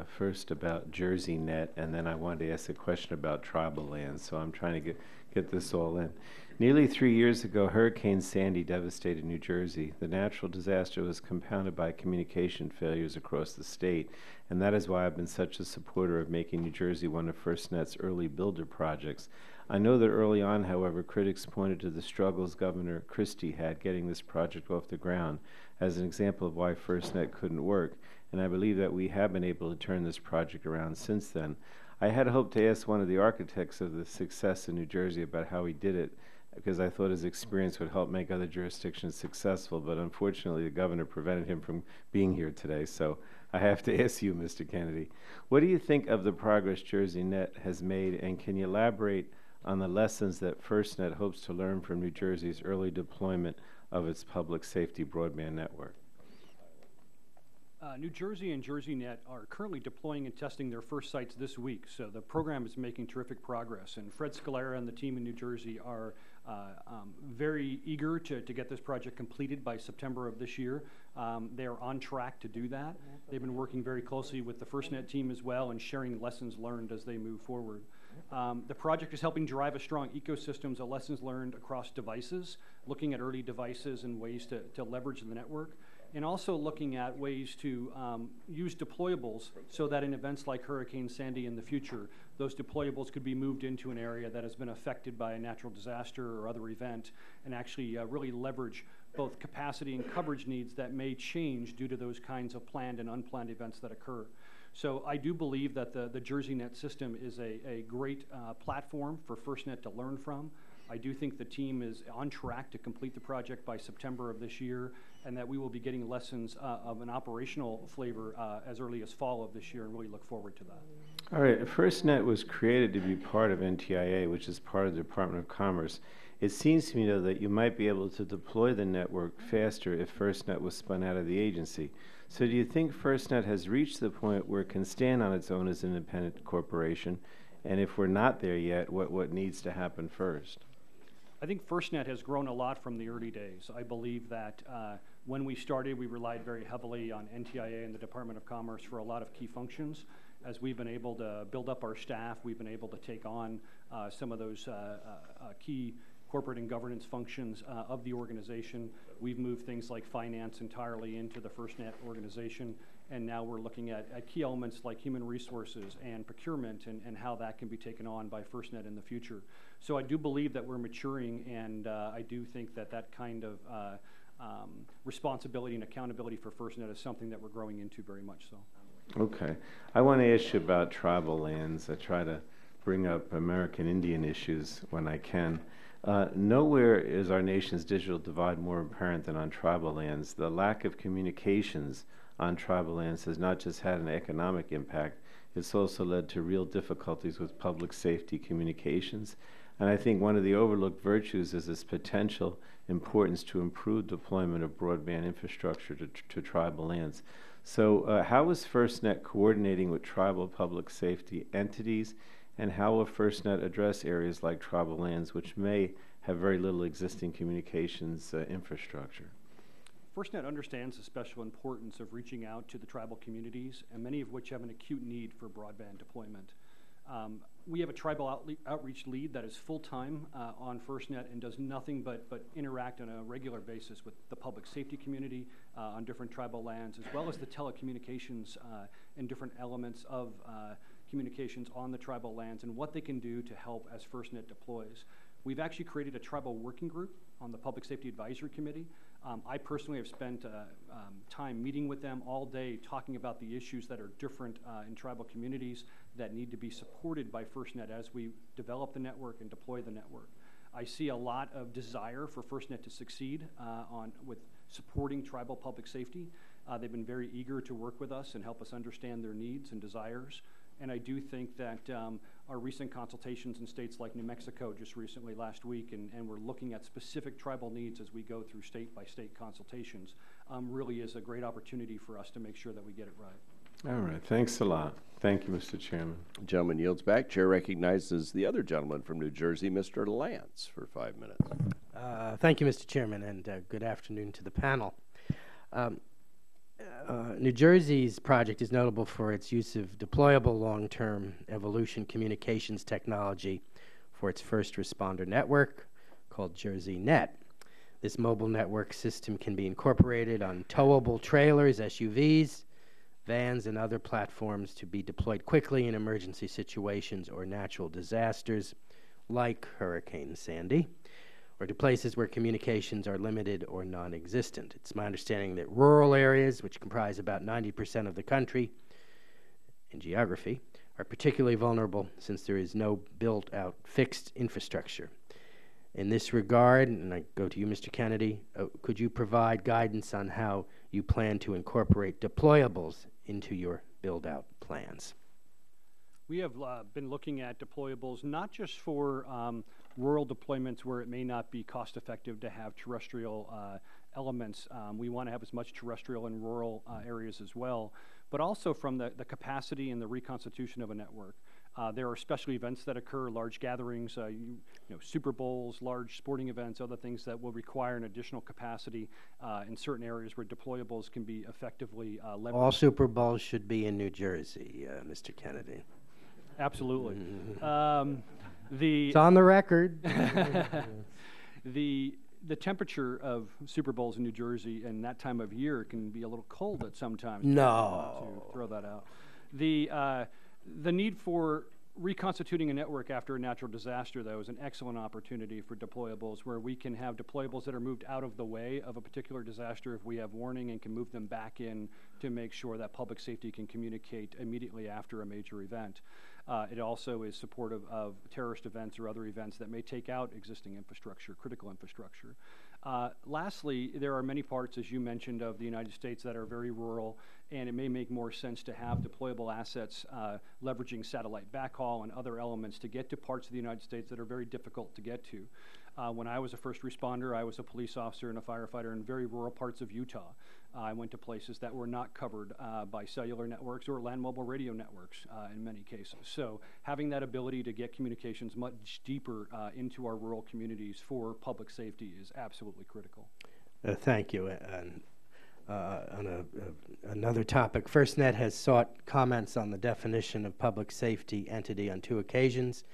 first about JerseyNet, and then I wanted to ask a question about tribal land, so I'm trying to get this all in. Nearly 3 years ago, Hurricane Sandy devastated New Jersey. The natural disaster was compounded by communication failures across the state, and that is why I've been such a supporter of making New Jersey one of FirstNet's early builder projects. I know that early on, however, critics pointed to the struggles Governor Christie had getting this project off the ground as an example of why FirstNet couldn't work, and I believe that we have been able to turn this project around since then. I had hoped to ask one of the architects of the success in New Jersey about how he did it, because I thought his experience would help make other jurisdictions successful, but unfortunately the governor prevented him from being here today, so I have to ask you, Mr. Kennedy. What do you think of the progress JerseyNet has made, and can you elaborate on the lessons that FirstNet hopes to learn from New Jersey's early deployment of its public safety broadband network? New Jersey and JerseyNet are currently deploying and testing their first sites this week, so the program is making terrific progress. And Fred Scalera and the team in New Jersey are very eager to get this project completed by September of this year. They are on track to do that. They've been working very closely with the FirstNet team as well and sharing lessons learned as they move forward. The project is helping drive a strong ecosystem of lessons learned across devices, looking at early devices and ways to leverage the network, and also looking at ways to use deployables so that in events like Hurricane Sandy in the future, those deployables could be moved into an area that has been affected by a natural disaster or other event and actually really leverage both capacity and coverage needs that may change due to those kinds of planned and unplanned events that occur. So I do believe that the JerseyNet system is a great platform for FirstNet to learn from. I do think the team is on track to complete the project by September of this year, and that we will be getting lessons of an operational flavor as early as fall of this year, and really look forward to that. All right, FirstNet was created to be part of NTIA, which is part of the Department of Commerce. It seems to me, though, that you might be able to deploy the network faster if FirstNet was spun out of the agency. So do you think FirstNet has reached the point where it can stand on its own as an independent corporation? And if we're not there yet, what needs to happen first? I think FirstNet has grown a lot from the early days. I believe that when we started, we relied very heavily on NTIA and the Department of Commerce for a lot of key functions. As we've been able to build up our staff, we've been able to take on some of those key corporate and governance functions of the organization. We've moved things like finance entirely into the FirstNet organization, and now we're looking at key elements like human resources and procurement and how that can be taken on by FirstNet in the future. So I do believe that we're maturing, and I do think that that kind of responsibility and accountability for FirstNet is something that we're growing into very much so. Okay. I want to ask you about tribal lands. I try to bring up American Indian issues when I can. Nowhere is our nation's digital divide more apparent than on tribal lands. The lack of communications on tribal lands has not just had an economic impact, it's also led to real difficulties with public safety communications. And I think one of the overlooked virtues is its potential importance to improve deployment of broadband infrastructure to tribal lands. So how is FirstNet coordinating with tribal public safety entities, and how will FirstNet address areas like tribal lands which may have very little existing communications infrastructure? FirstNet understands the special importance of reaching out to the tribal communities, and many of which have an acute need for broadband deployment. We have a tribal outreach lead that is full-time on FirstNet and does nothing but interact on a regular basis with the public safety community on different tribal lands, as well as the telecommunications and different elements of communications on the tribal lands and what they can do to help as FirstNet deploys. We've actually created a tribal working group on the Public Safety Advisory Committee. I personally have spent time meeting with them all day, talking about the issues that are different in tribal communities that need to be supported by FirstNet as we develop the network and deploy the network. I see a lot of desire for FirstNet to succeed with supporting tribal public safety. They've been very eager to work with us and help us understand their needs and desires. And I do think that our recent consultations in states like New Mexico just recently last week, and we're looking at specific tribal needs as we go through state-by-state consultations, really is a great opportunity for us to make sure that we get it right. All right. Thanks a lot. Thank you, Mr. Chairman. Gentleman yields back. Chair recognizes the other gentleman from New Jersey, Mr. Lance, for 5 minutes. Thank you, Mr. Chairman, and good afternoon to the panel. New Jersey's project is notable for its use of deployable long-term evolution communications technology for its first responder network called JerseyNet. This mobile network system can be incorporated on towable trailers, SUVs, vans, and other platforms to be deployed quickly in emergency situations or natural disasters like Hurricane Sandy, or to places where communications are limited or non-existent. It's my understanding that rural areas, which comprise about 90% of the country in geography, are particularly vulnerable since there is no built-out fixed infrastructure. In this regard, and I go to you, Mr. Kennedy, could you provide guidance on how you plan to incorporate deployables into your build-out plans? We have been looking at deployables not just for rural deployments where it may not be cost effective to have terrestrial elements. We want to have as much terrestrial in rural areas as well, but also from the capacity and the reconstitution of a network. There are special events that occur, large gatherings, Super Bowls, large sporting events, other things that will require an additional capacity in certain areas where deployables can be effectively leveraged. All Super Bowls should be in New Jersey, Mr. Kennedy. Absolutely. It's on the record. The temperature of Super Bowls in New Jersey and that time of year can be a little cold at some times. No. To throw that out. The need for reconstituting a network after a natural disaster, though, is an excellent opportunity for deployables, where we can have deployables that are moved out of the way of a particular disaster if we have warning, and can move them back in to make sure that public safety can communicate immediately after a major event. It also is supportive of terrorist events or other events that may take out existing infrastructure, critical infrastructure. Lastly, there are many parts, as you mentioned, of the United States that are very rural, and it may make more sense to have deployable assets leveraging satellite backhaul and other elements to get to parts of the United States that are very difficult to get to. When I was a first responder, I was a police officer and a firefighter in very rural parts of Utah. I went to places that were not covered by cellular networks or land mobile radio networks in many cases. So having that ability to get communications much deeper into our rural communities for public safety is absolutely critical. Thank you. And on another topic, FirstNet has sought comments on the definition of public safety entity on 2 occasions.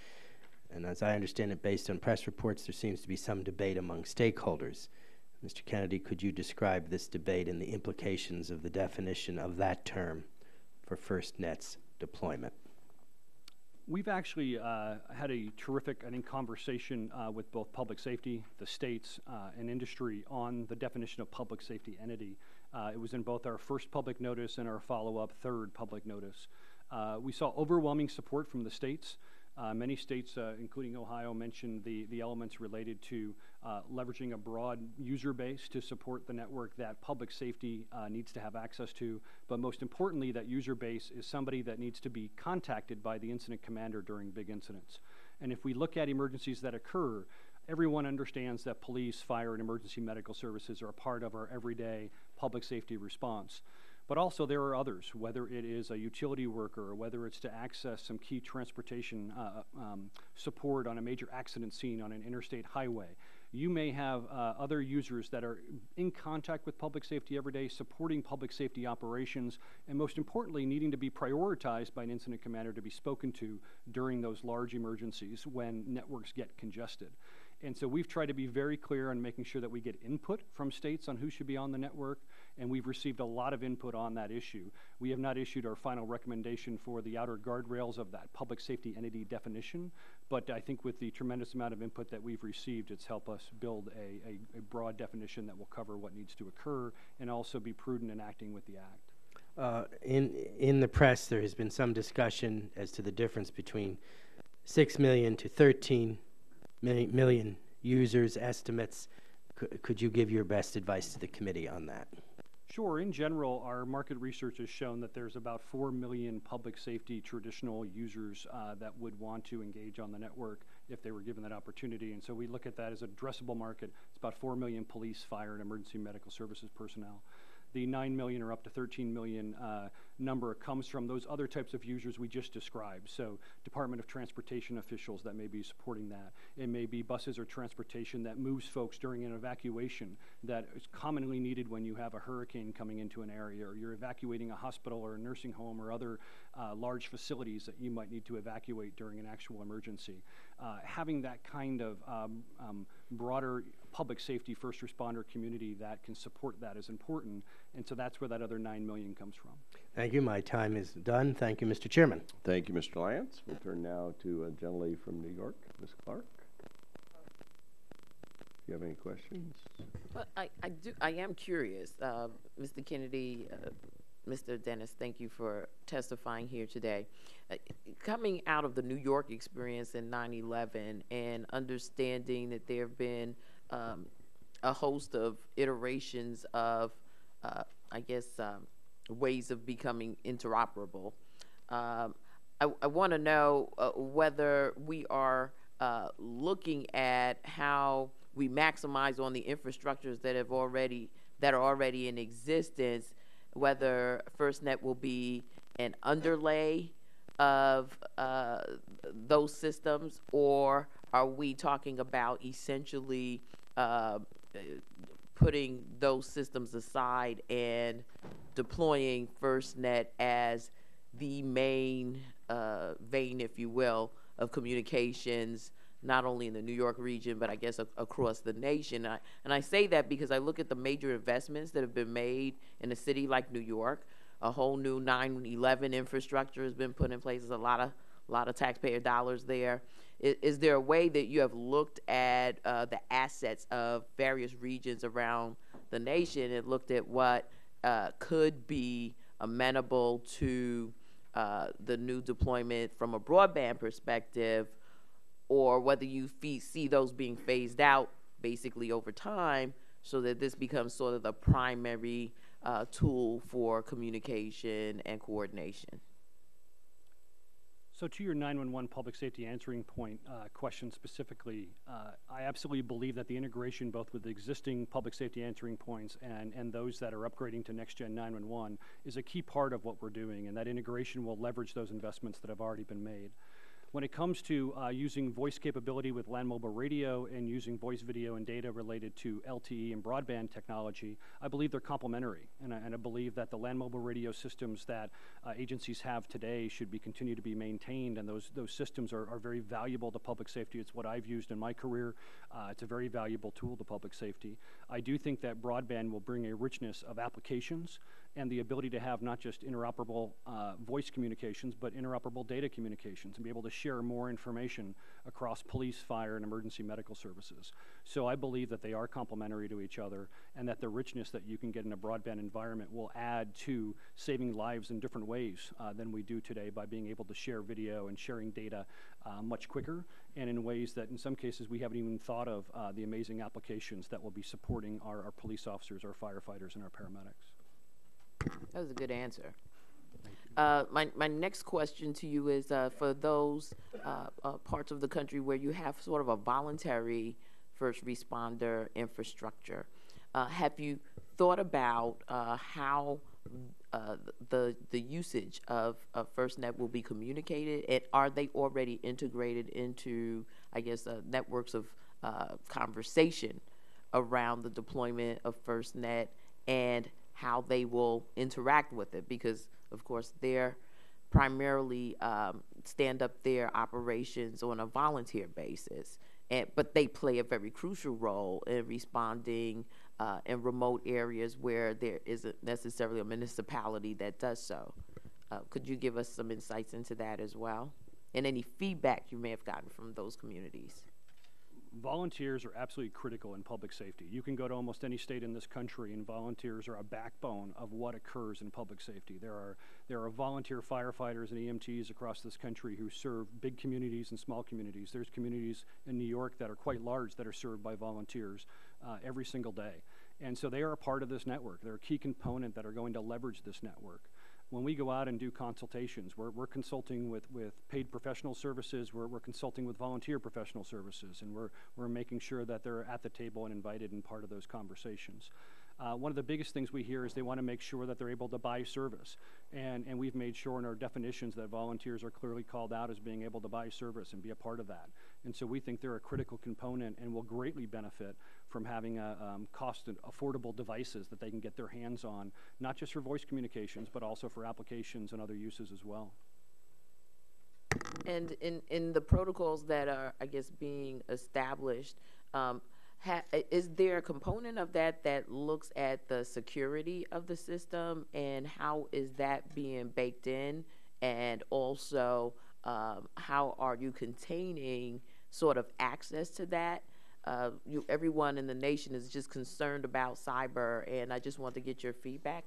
And as I understand it, based on press reports, there seems to be some debate among stakeholders. Mr. Kennedy, could you describe this debate and the implications of the definition of that term for FirstNet's deployment? We've actually had a terrific, I think, conversation with both public safety, the states, and industry on the definition of public safety entity. It was in both our first public notice and our follow-up third public notice. We saw overwhelming support from the states. Many states, including Ohio, mentioned the elements related to leveraging a broad user base to support the network that public safety needs to have access to, but most importantly, that user base is somebody that needs to be contacted by the incident commander during big incidents. And if we look at emergencies that occur, everyone understands that police, fire, and emergency medical services are a part of our everyday public safety response. But also there are others, whether it is a utility worker, or whether it's to access some key transportation support on a major accident scene on an interstate highway. You may have other users that are in contact with public safety every day, supporting public safety operations, and most importantly, needing to be prioritized by an incident commander to be spoken to during those large emergencies when networks get congested. And so we've tried to be very clear on making sure that we get input from states on who should be on the network, and we've received a lot of input on that issue. We have not issued our final recommendation for the outer guardrails of that public safety entity definition, but I think with the tremendous amount of input that we've received, it's helped us build a broad definition that will cover what needs to occur and also be prudent in acting with the act. In the press, there has been some discussion as to the difference between 6 million to 13 million users estimates. Could you give your best advice to the committee on that? Sure. In general, our market research has shown that there's about 4 million public safety traditional users that would want to engage on the network if they were given that opportunity. And so we look at that as an addressable market. It's about 4 million police, fire, and emergency medical services personnel. The 9 million or up to 13 million number comes from those other types of users we just described. So Department of Transportation officials that may be supporting that. It may be buses or transportation that moves folks during an evacuation that is commonly needed when you have a hurricane coming into an area, or you're evacuating a hospital or a nursing home or other large facilities that you might need to evacuate during an actual emergency. Having that kind of broader public safety first responder community that can support that is important, and so that's where that other 9 million comes from. Thank you. My time is done. Thank you, Mr. Chairman. Thank you, Mr. Lance. We'll turn now to a gentlelady from New York, Ms. Clark. Do you have any questions? Well, I am curious. Mr. Kennedy, Mr. Dennis, thank you for testifying here today. Coming out of the New York experience in 9/11 and understanding that there have been a host of iterations of, ways of becoming interoperable. I want to know whether we are looking at how we maximize on the infrastructures that are already in existence, whether FirstNet will be an underlay of those systems, or are we talking about essentially putting those systems aside and deploying FirstNet as the main vein, if you will, of communications, not only in the New York region, but I guess across the nation. And I say that because I look at the major investments that have been made in a city like New York. A whole new 9/11 infrastructure has been put in place. There's a lot of taxpayer dollars there. Is there a way that you have looked at the assets of various regions around the nation and looked at what could be amenable to the new deployment from a broadband perspective, or whether you see those being phased out basically over time so that this becomes sort of the primary tool for communication and coordination. So to your 911 public safety answering point question specifically, I absolutely believe that the integration both with the existing public safety answering points and those that are upgrading to next-gen 911 is a key part of what we're doing, and that integration will leverage those investments that have already been made. When it comes to using voice capability with land mobile radio and using voice, video, and data related to LTE and broadband technology, I believe they're complementary. And I believe that the land mobile radio systems that agencies have today should be continue to be maintained, and those systems are very valuable to public safety. It's what I've used in my career. It's a very valuable tool to public safety. I do think that broadband will bring a richness of applications and the ability to have not just interoperable voice communications, but interoperable data communications and be able to share more information across police, fire, and emergency medical services. So I believe that they are complementary to each other, and that the richness that you can get in a broadband environment will add to saving lives in different ways than we do today by being able to share video and sharing data much quicker, and in ways that in some cases we haven't even thought of the amazing applications that will be supporting our police officers, our firefighters, and our paramedics. That was a good answer. My next question to you is for those parts of the country where you have sort of a voluntary first responder infrastructure, have you thought about how the usage of FirstNet will be communicated, and are they already integrated into, I guess, networks of conversation around the deployment of FirstNet and how they will interact with it? Because, of course, they're primarily stand up their operations on a volunteer basis, but they play a very crucial role in responding in remote areas where there isn't necessarily a municipality that does so. Could you give us some insights into that as well, and any feedback you may have gotten from those communities? Volunteers are absolutely critical in public safety. You can go to almost any state in this country, and volunteers are a backbone of what occurs in public safety. There are volunteer firefighters and EMTs across this country who serve big communities and small communities. There's communities in New York that are quite large that are served by volunteers every single day. And so they are a part of this network. They're a key component that are going to leverage this network. When we go out and do consultations, we're consulting with paid professional services, we're consulting with volunteer professional services, and we're making sure that they're at the table and invited and part of those conversations. One of the biggest things we hear is they want to make sure that they're able to buy service, and we've made sure in our definitions that volunteers are clearly called out as being able to buy service and be a part of that. And so we think they're a critical component and will greatly benefit from having cost and affordable devices that they can get their hands on, not just for voice communications, but also for applications and other uses as well. And in the protocols that are, I guess, being established, is there a component of that that looks at the security of the system, and how is that being baked in? And also, how are you containing sort of access to that? Everyone in the nation is just concerned about cyber, and I just want to get your feedback.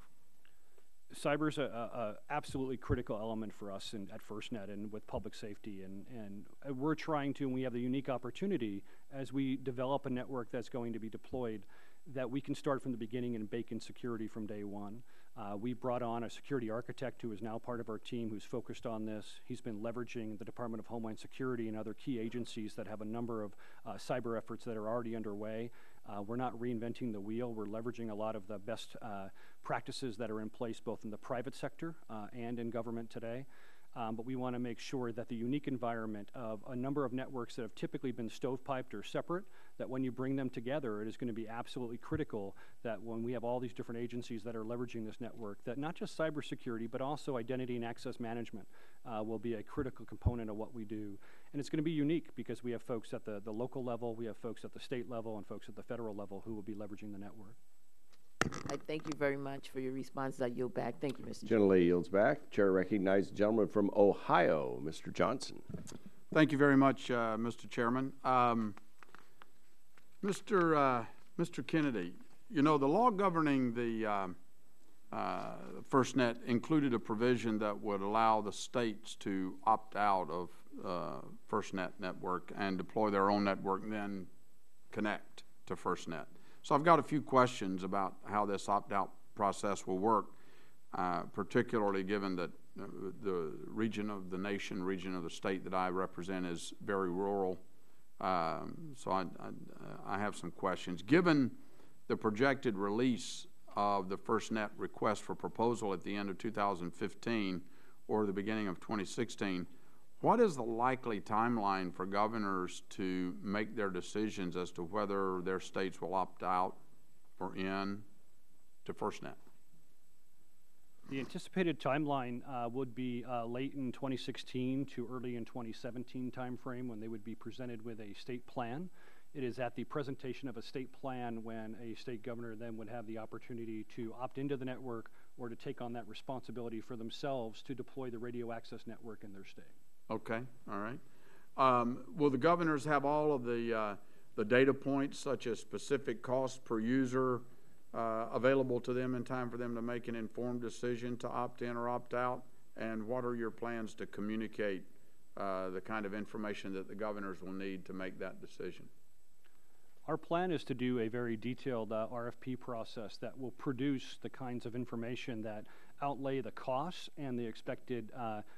Cyber is a absolutely critical element for us at FirstNet and with public safety, and we're trying to, and we have the unique opportunity as we develop a network that's going to be deployed, that we can start from the beginning and bake in security from day one. We brought on a security architect who is now part of our team who's focused on this. He's been leveraging the Department of Homeland Security and other key agencies that have a number of cyber efforts that are already underway. We're not reinventing the wheel. We're leveraging a lot of the best practices that are in place both in the private sector and in government today. But we want to make sure that the unique environment of a number of networks that have typically been stovepiped or separate, that when you bring them together, it is going to be absolutely critical that when we have all these different agencies that are leveraging this network, that not just cybersecurity, but also identity and access management will be a critical component of what we do. And it's going to be unique because we have folks at the local level, we have folks at the state level, and folks at the federal level who will be leveraging the network. I thank you very much for your response. I yield back. Thank you, Mr. Chair. Gentlelady yields back. Chair recognizes the gentleman from Ohio, Mr. Johnson. Thank you very much, Mr. Chairman. Mr. Kennedy, you know, the law governing the FirstNet included a provision that would allow the states to opt out of FirstNet network and deploy their own network and then connect to FirstNet. So I've got a few questions about how this opt-out process will work, particularly given that the region of the nation, region of the state that I represent is very rural. So I have some questions. Given the projected release of the FirstNet request for proposal at the end of 2015 or the beginning of 2016, what is the likely timeline for governors to make their decisions as to whether their states will opt out or in to FirstNet? The anticipated timeline would be late in 2016 to early in 2017 timeframe when they would be presented with a state plan. It is at the presentation of a state plan when a state governor then would have the opportunity to opt into the network or to take on that responsibility for themselves to deploy the radio access network in their state. Okay, all right. Will the governors have all of the data points, such as specific costs per user, available to them in time for them to make an informed decision to opt in or opt out? And what are your plans to communicate the kind of information that the governors will need to make that decision? Our plan is to do a very detailed RFP process that will produce the kinds of information that outlay the costs and the expected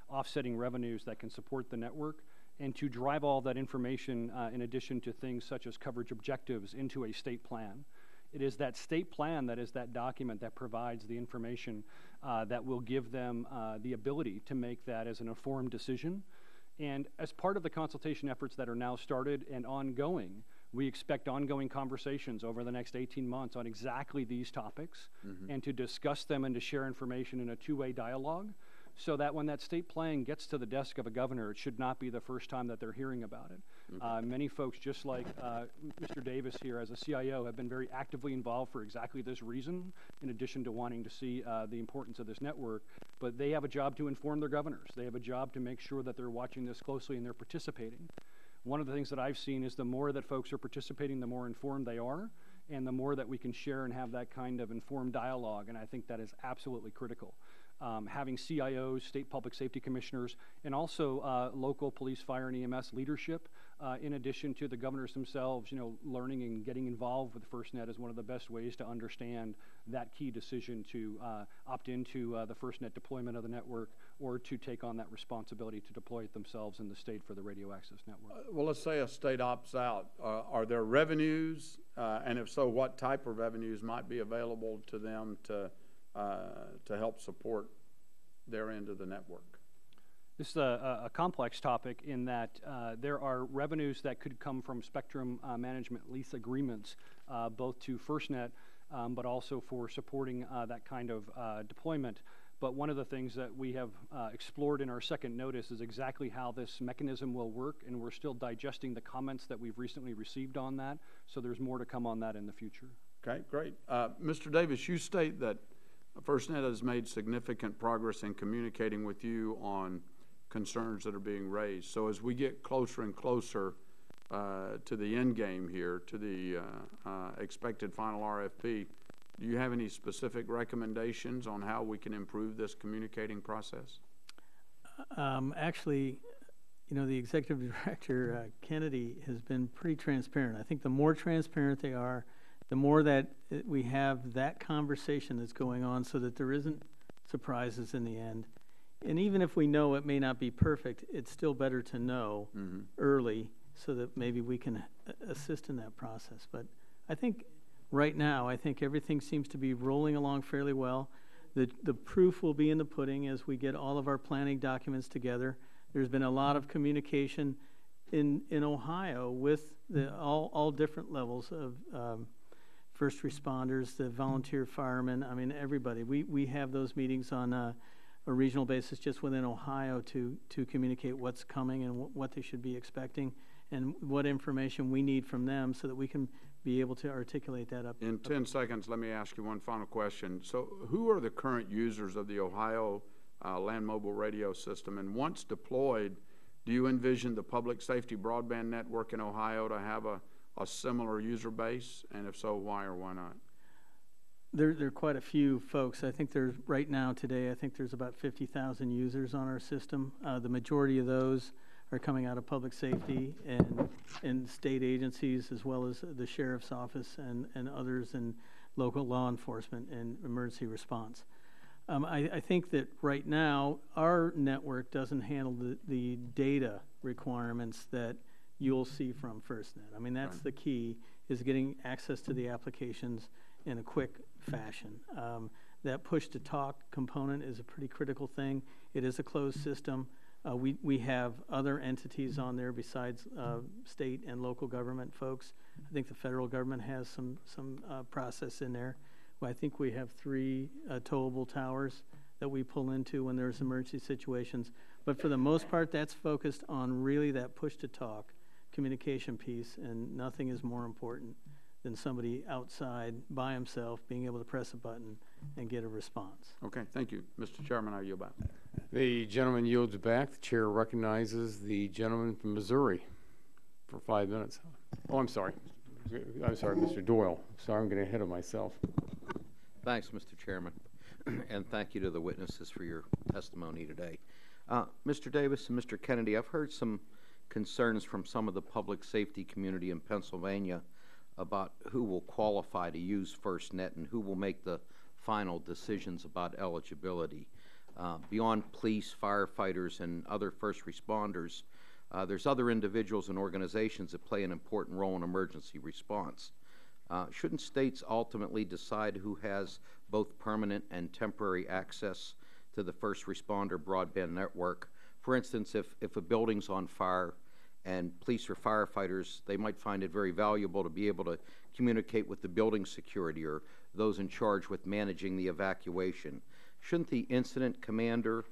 offsetting revenues that can support the network, and to drive all that information in addition to things such as coverage objectives into a state plan. It is that state plan that is that document that provides the information that will give them the ability to make that as an informed decision. And as part of the consultation efforts that are now started and ongoing, we expect ongoing conversations over the next 18 months on exactly these topics, and to discuss them and to share information in a two-way dialogue, so that when that state plan gets to the desk of a governor, it should not be the first time that they're hearing about it. Many folks, just like Mr. Davis here as a CIO, have been very actively involved for exactly this reason, in addition to wanting to see the importance of this network. But they have a job to inform their governors. They have a job to make sure that they're watching this closely and they're participating. One of the things that I've seen is the more that folks are participating, the more informed they are, and the more that we can share and have that kind of informed dialogue, and I think that is absolutely critical. Having CIOs, state public safety commissioners, and also local police, fire, and EMS leadership, in addition to the governors themselves, learning and getting involved with FirstNet is one of the best ways to understand that key decision to opt into the FirstNet deployment of the network, or to take on that responsibility to deploy it themselves in the state for the radio access network. Well, let's say a state opts out. Are there revenues, and if so, what type of revenues might be available to them to help support their end of the network? This is a complex topic in that there are revenues that could come from spectrum management lease agreements, both to FirstNet, but also for supporting that kind of deployment. But one of the things that we have explored in our second notice is exactly how this mechanism will work, and we're still digesting the comments that we've recently received on that, so there's more to come on that in the future. Okay, great. Mr. Davis, you state that FirstNet has made significant progress in communicating with you on concerns that are being raised. So as we get closer and closer to the end game here, to the expected final RFP, do you have any specific recommendations on how we can improve this communicating process? Actually, the executive director, Kennedy, has been pretty transparent. I think the more transparent they are, the more that we have that conversation that's going on, so that there isn't surprises in the end. And even if we know it may not be perfect, it's still better to know early, so that maybe we can assist in that process. But I think right now, everything seems to be rolling along fairly well. The proof will be in the pudding as we get all of our planning documents together. There's been a lot of communication in Ohio with all different levels of first responders, the volunteer firemen, everybody. We have those meetings on a regional basis just within Ohio to communicate what's coming and what they should be expecting, and what information we need from them so that we can be able to articulate that up. In 10 seconds, let me ask you one final question. So who are the current users of the Ohio land mobile radio system? And once deployed, do you envision the public safety broadband network in Ohio to have a similar user base? And if so, why or why not? There are quite a few folks. I think there's, right now today, I think there's about 50,000 users on our system. The majority of those are coming out of public safety and state agencies, as well as the sheriff's office and others. And local law enforcement and emergency response. I think that right now our network doesn't handle the data requirements that you'll see from FirstNet. I mean, that's the key, is getting access to the applications in a quick fashion. That push-to-talk component is a pretty critical thing. It is a closed system. We have other entities on there besides state and local government folks. I think the federal government has some process in there. Well, I think we have 3 towable towers that we pull into when there's emergency situations. But for the most part, that's focused on really that push-to-talk communication piece, and nothing is more important than somebody outside by himself being able to press a button and get a response. Okay, thank you. Mr. Chairman, I yield back. The gentleman yields back. The chair recognizes the gentleman from Missouri for 5 minutes. Oh, I'm sorry, Mr. Doyle. Sorry, I'm getting ahead of myself. Thanks, Mr. Chairman, and thank you to the witnesses for your testimony today. Mr. Davis and Mr. Kennedy, I've heard some concerns from some of the public safety community in Pennsylvania about who will qualify to use FirstNet and who will make the final decisions about eligibility. Beyond police, firefighters, and other first responders, there's other individuals and organizations that play an important role in emergency response. Shouldn't states ultimately decide who has both permanent and temporary access to the first responder broadband network? For instance, if a building's on fire and police or firefighters, they might find it very valuable to be able to communicate with the building security or those in charge with managing the evacuation. Shouldn't the incident commander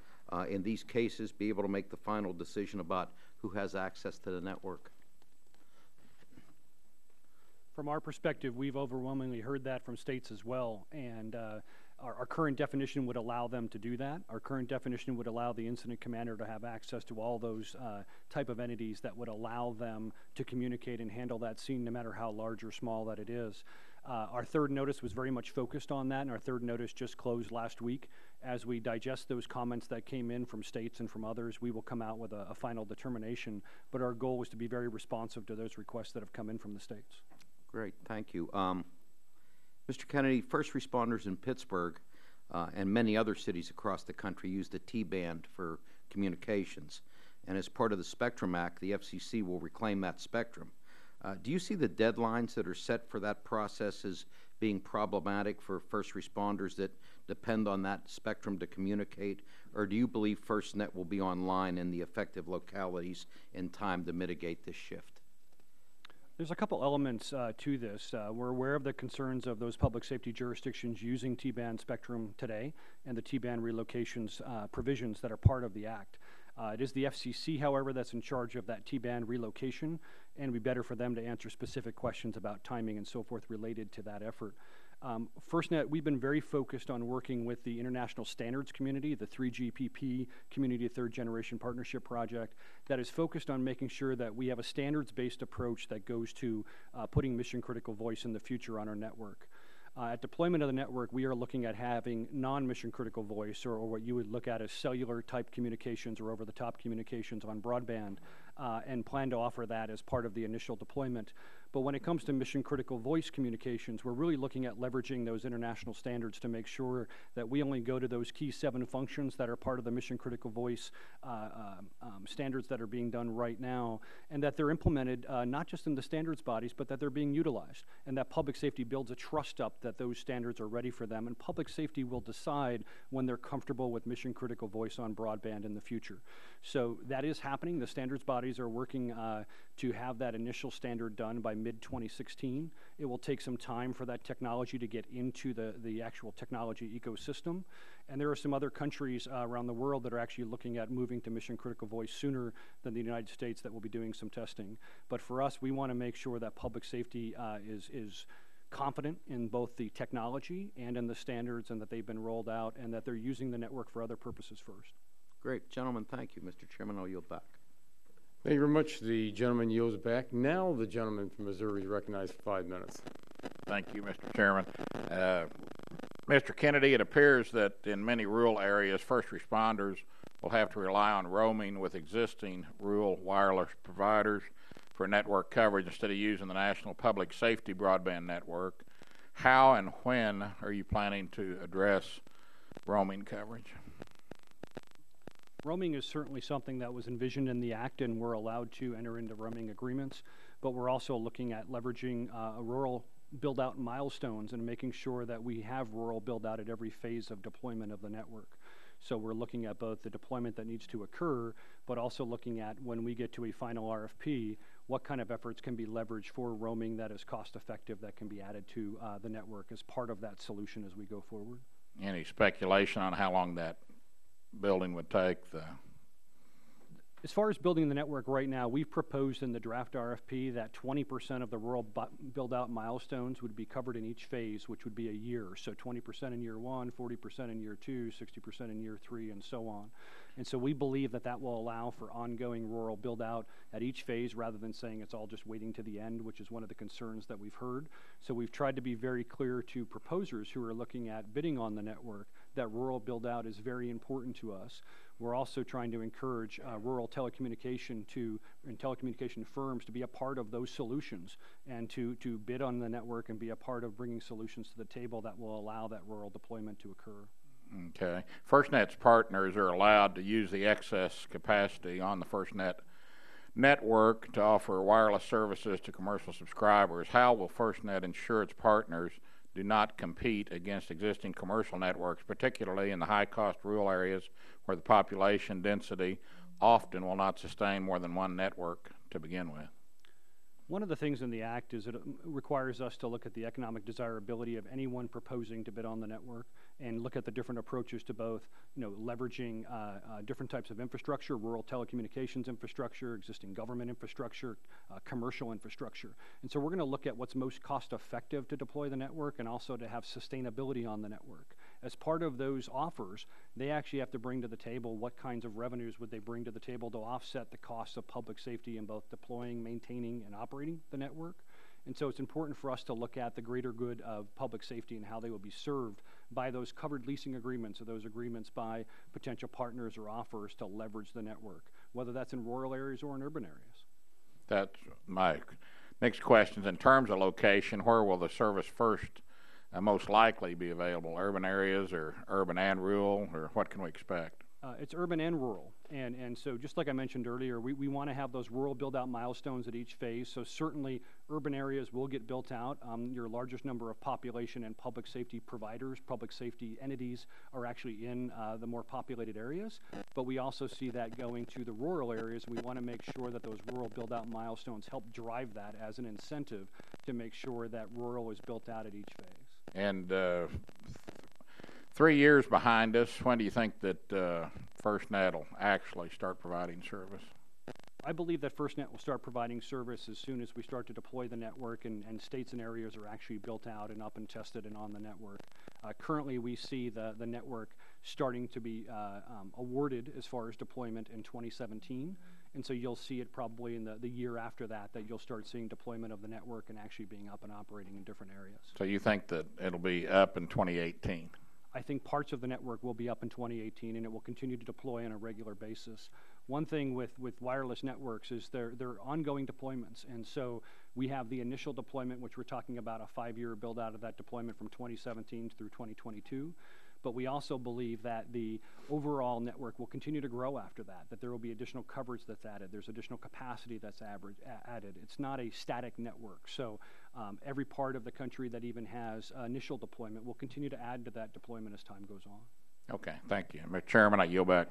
in these cases be able to make the final decision about who has access to the network? From our perspective, we've overwhelmingly heard that from states as well, and our current definition would allow them to do that. Our current definition would allow the incident commander to have access to all those type of entities that would allow them to communicate and handle that scene, no matter how large or small that it is. Our third notice was very much focused on that, and our third notice just closed last week. As we digest those comments that came in from states and from others, we will come out with a final determination, but our goal was to be very responsive to those requests that have come in from the states. Great, thank you. Mr. Kennedy, first responders in Pittsburgh and many other cities across the country use the T-band for communications. And as part of the Spectrum Act, the FCC will reclaim that spectrum. Do you see the deadlines that are set for that process as being problematic for first responders that depend on that spectrum to communicate? Or do you believe FirstNet will be online in the affected localities in time to mitigate this shift? There's a couple elements to this. We're aware of the concerns of those public safety jurisdictions using T-band spectrum today and the T-band relocations provisions that are part of the Act. It is the FCC, however, that's in charge of that T-band relocation, and it would be better for them to answer specific questions about timing and so forth related to that effort. FirstNet, we've been very focused on working with the international standards community, the 3GPP Community Third Generation Partnership Project, that is focused on making sure that we have a standards-based approach that goes to putting mission-critical voice in the future on our network. At deployment of the network, we are looking at having non-mission critical voice, or what you would look at as cellular type communications or over-the-top communications on broadband, and plan to offer that as part of the initial deployment. But when it comes to mission critical voice communications, we're really looking at leveraging those international standards to make sure that we only go to those key 7 functions that are part of the mission critical voice standards that are being done right now, and that they're implemented not just in the standards bodies, but that they're being utilized, and that public safety builds a trust up that those standards are ready for them, and public safety will decide when they're comfortable with mission critical voice on broadband in the future. So that is happening. The standards bodies are working to have that initial standard done by mid-2016. It will take some time for that technology to get into the actual technology ecosystem. And there are some other countries around the world that are actually looking at moving to mission critical voice sooner than the United States that will be doing some testing. But for us, we want to make sure that public safety is confident in both the technology and in the standards, and that they've been rolled out, and that they're using the network for other purposes first. Great. Gentlemen, thank you. Mr. Chairman, I'll yield back. Thank you very much. The gentleman yields back. Now the gentleman from Missouri is recognized for 5 minutes. Thank you, Mr. Chairman. Mr. Kennedy, it appears that in many rural areas, first responders will have to rely on roaming with existing rural wireless providers for network coverage instead of using the National Public Safety Broadband Network. how and when are you planning to address roaming coverage? Roaming is certainly something that was envisioned in the Act, and we're allowed to enter into roaming agreements, but we're also looking at leveraging rural build-out milestones and making sure that we have rural build-out at every phase of deployment of the network. So we're looking at both the deployment that needs to occur, but also looking at when we get to a final RFP, what kind of efforts can be leveraged for roaming that is cost-effective that can be added to the network as part of that solution as we go forward. Any speculation on how long that building would take? As far as building the network right now, we've proposed in the draft RFP that 20% of the rural build-out milestones would be covered in each phase, which would be a year. So 20% in year 1, 40% in year 2, 60% in year 3, and so on. And so we believe that that will allow for ongoing rural build-out at each phase rather than saying it's all just waiting to the end, which is one of the concerns that we've heard. So we've tried to be very clear to proposers who are looking at bidding on the network that rural build-out is very important to us. We're also trying to encourage rural telecommunication and telecommunication firms to be a part of those solutions and to bid on the network and be a part of bringing solutions to the table that will allow that rural deployment to occur. Okay. FirstNet's partners are allowed to use the excess capacity on the FirstNet network to offer wireless services to commercial subscribers. How will FirstNet ensure its partners do not compete against existing commercial networks, particularly in the high-cost rural areas where the population density often will not sustain more than one network to begin with? One of the things in the Act is it requires us to look at the economic desirability of anyone proposing to bid on the network and look at the different approaches to both, leveraging different types of infrastructure, rural telecommunications infrastructure, existing government infrastructure, commercial infrastructure. And so we're going to look at what's most cost effective to deploy the network and also to have sustainability on the network. As part of those offers, they actually have to bring to the table what kinds of revenues would they bring to the table to offset the costs of public safety in both deploying, maintaining, and operating the network. And so it's important for us to look at the greater good of public safety and how they will be served by those covered leasing agreements or those agreements by potential partners or offers to leverage the network, whether that's in rural areas or in urban areas. That's my next question. In terms of location, where will the service first most likely be available? Urban areas or urban and rural, or what can we expect? It's urban and rural. And so just like I mentioned earlier, we want to have those rural build-out milestones at each phase. So certainly urban areas will get built out. Your largest number of population and public safety providers, public safety entities are actually in the more populated areas. But we also see that going to the rural areas. We want to make sure that those rural build-out milestones help drive that as an incentive to make sure that rural is built out at each phase. And 3 years behind us, when do you think that FirstNet will actually start providing service? I believe that FirstNet will start providing service as soon as we start to deploy the network and states and areas are actually built out and up and tested and on the network. Currently, we see the network starting to be awarded as far as deployment in 2017. And so you'll see it probably in the year after that you'll start seeing deployment of the network and actually being up and operating in different areas. So you think that it'll be up in 2018? I think parts of the network will be up in 2018 and it will continue to deploy on a regular basis. One thing with wireless networks is they're ongoing deployments. And so we have the initial deployment, which we're talking about a 5-year build out of that deployment from 2017 through 2022. But we also believe that the overall network will continue to grow after that there will be additional coverage that's added. There's additional capacity that's added. It's not a static network. So every part of the country that even has initial deployment will continue to add to that deployment as time goes on. Okay, thank you. Mr. Chairman, I yield back.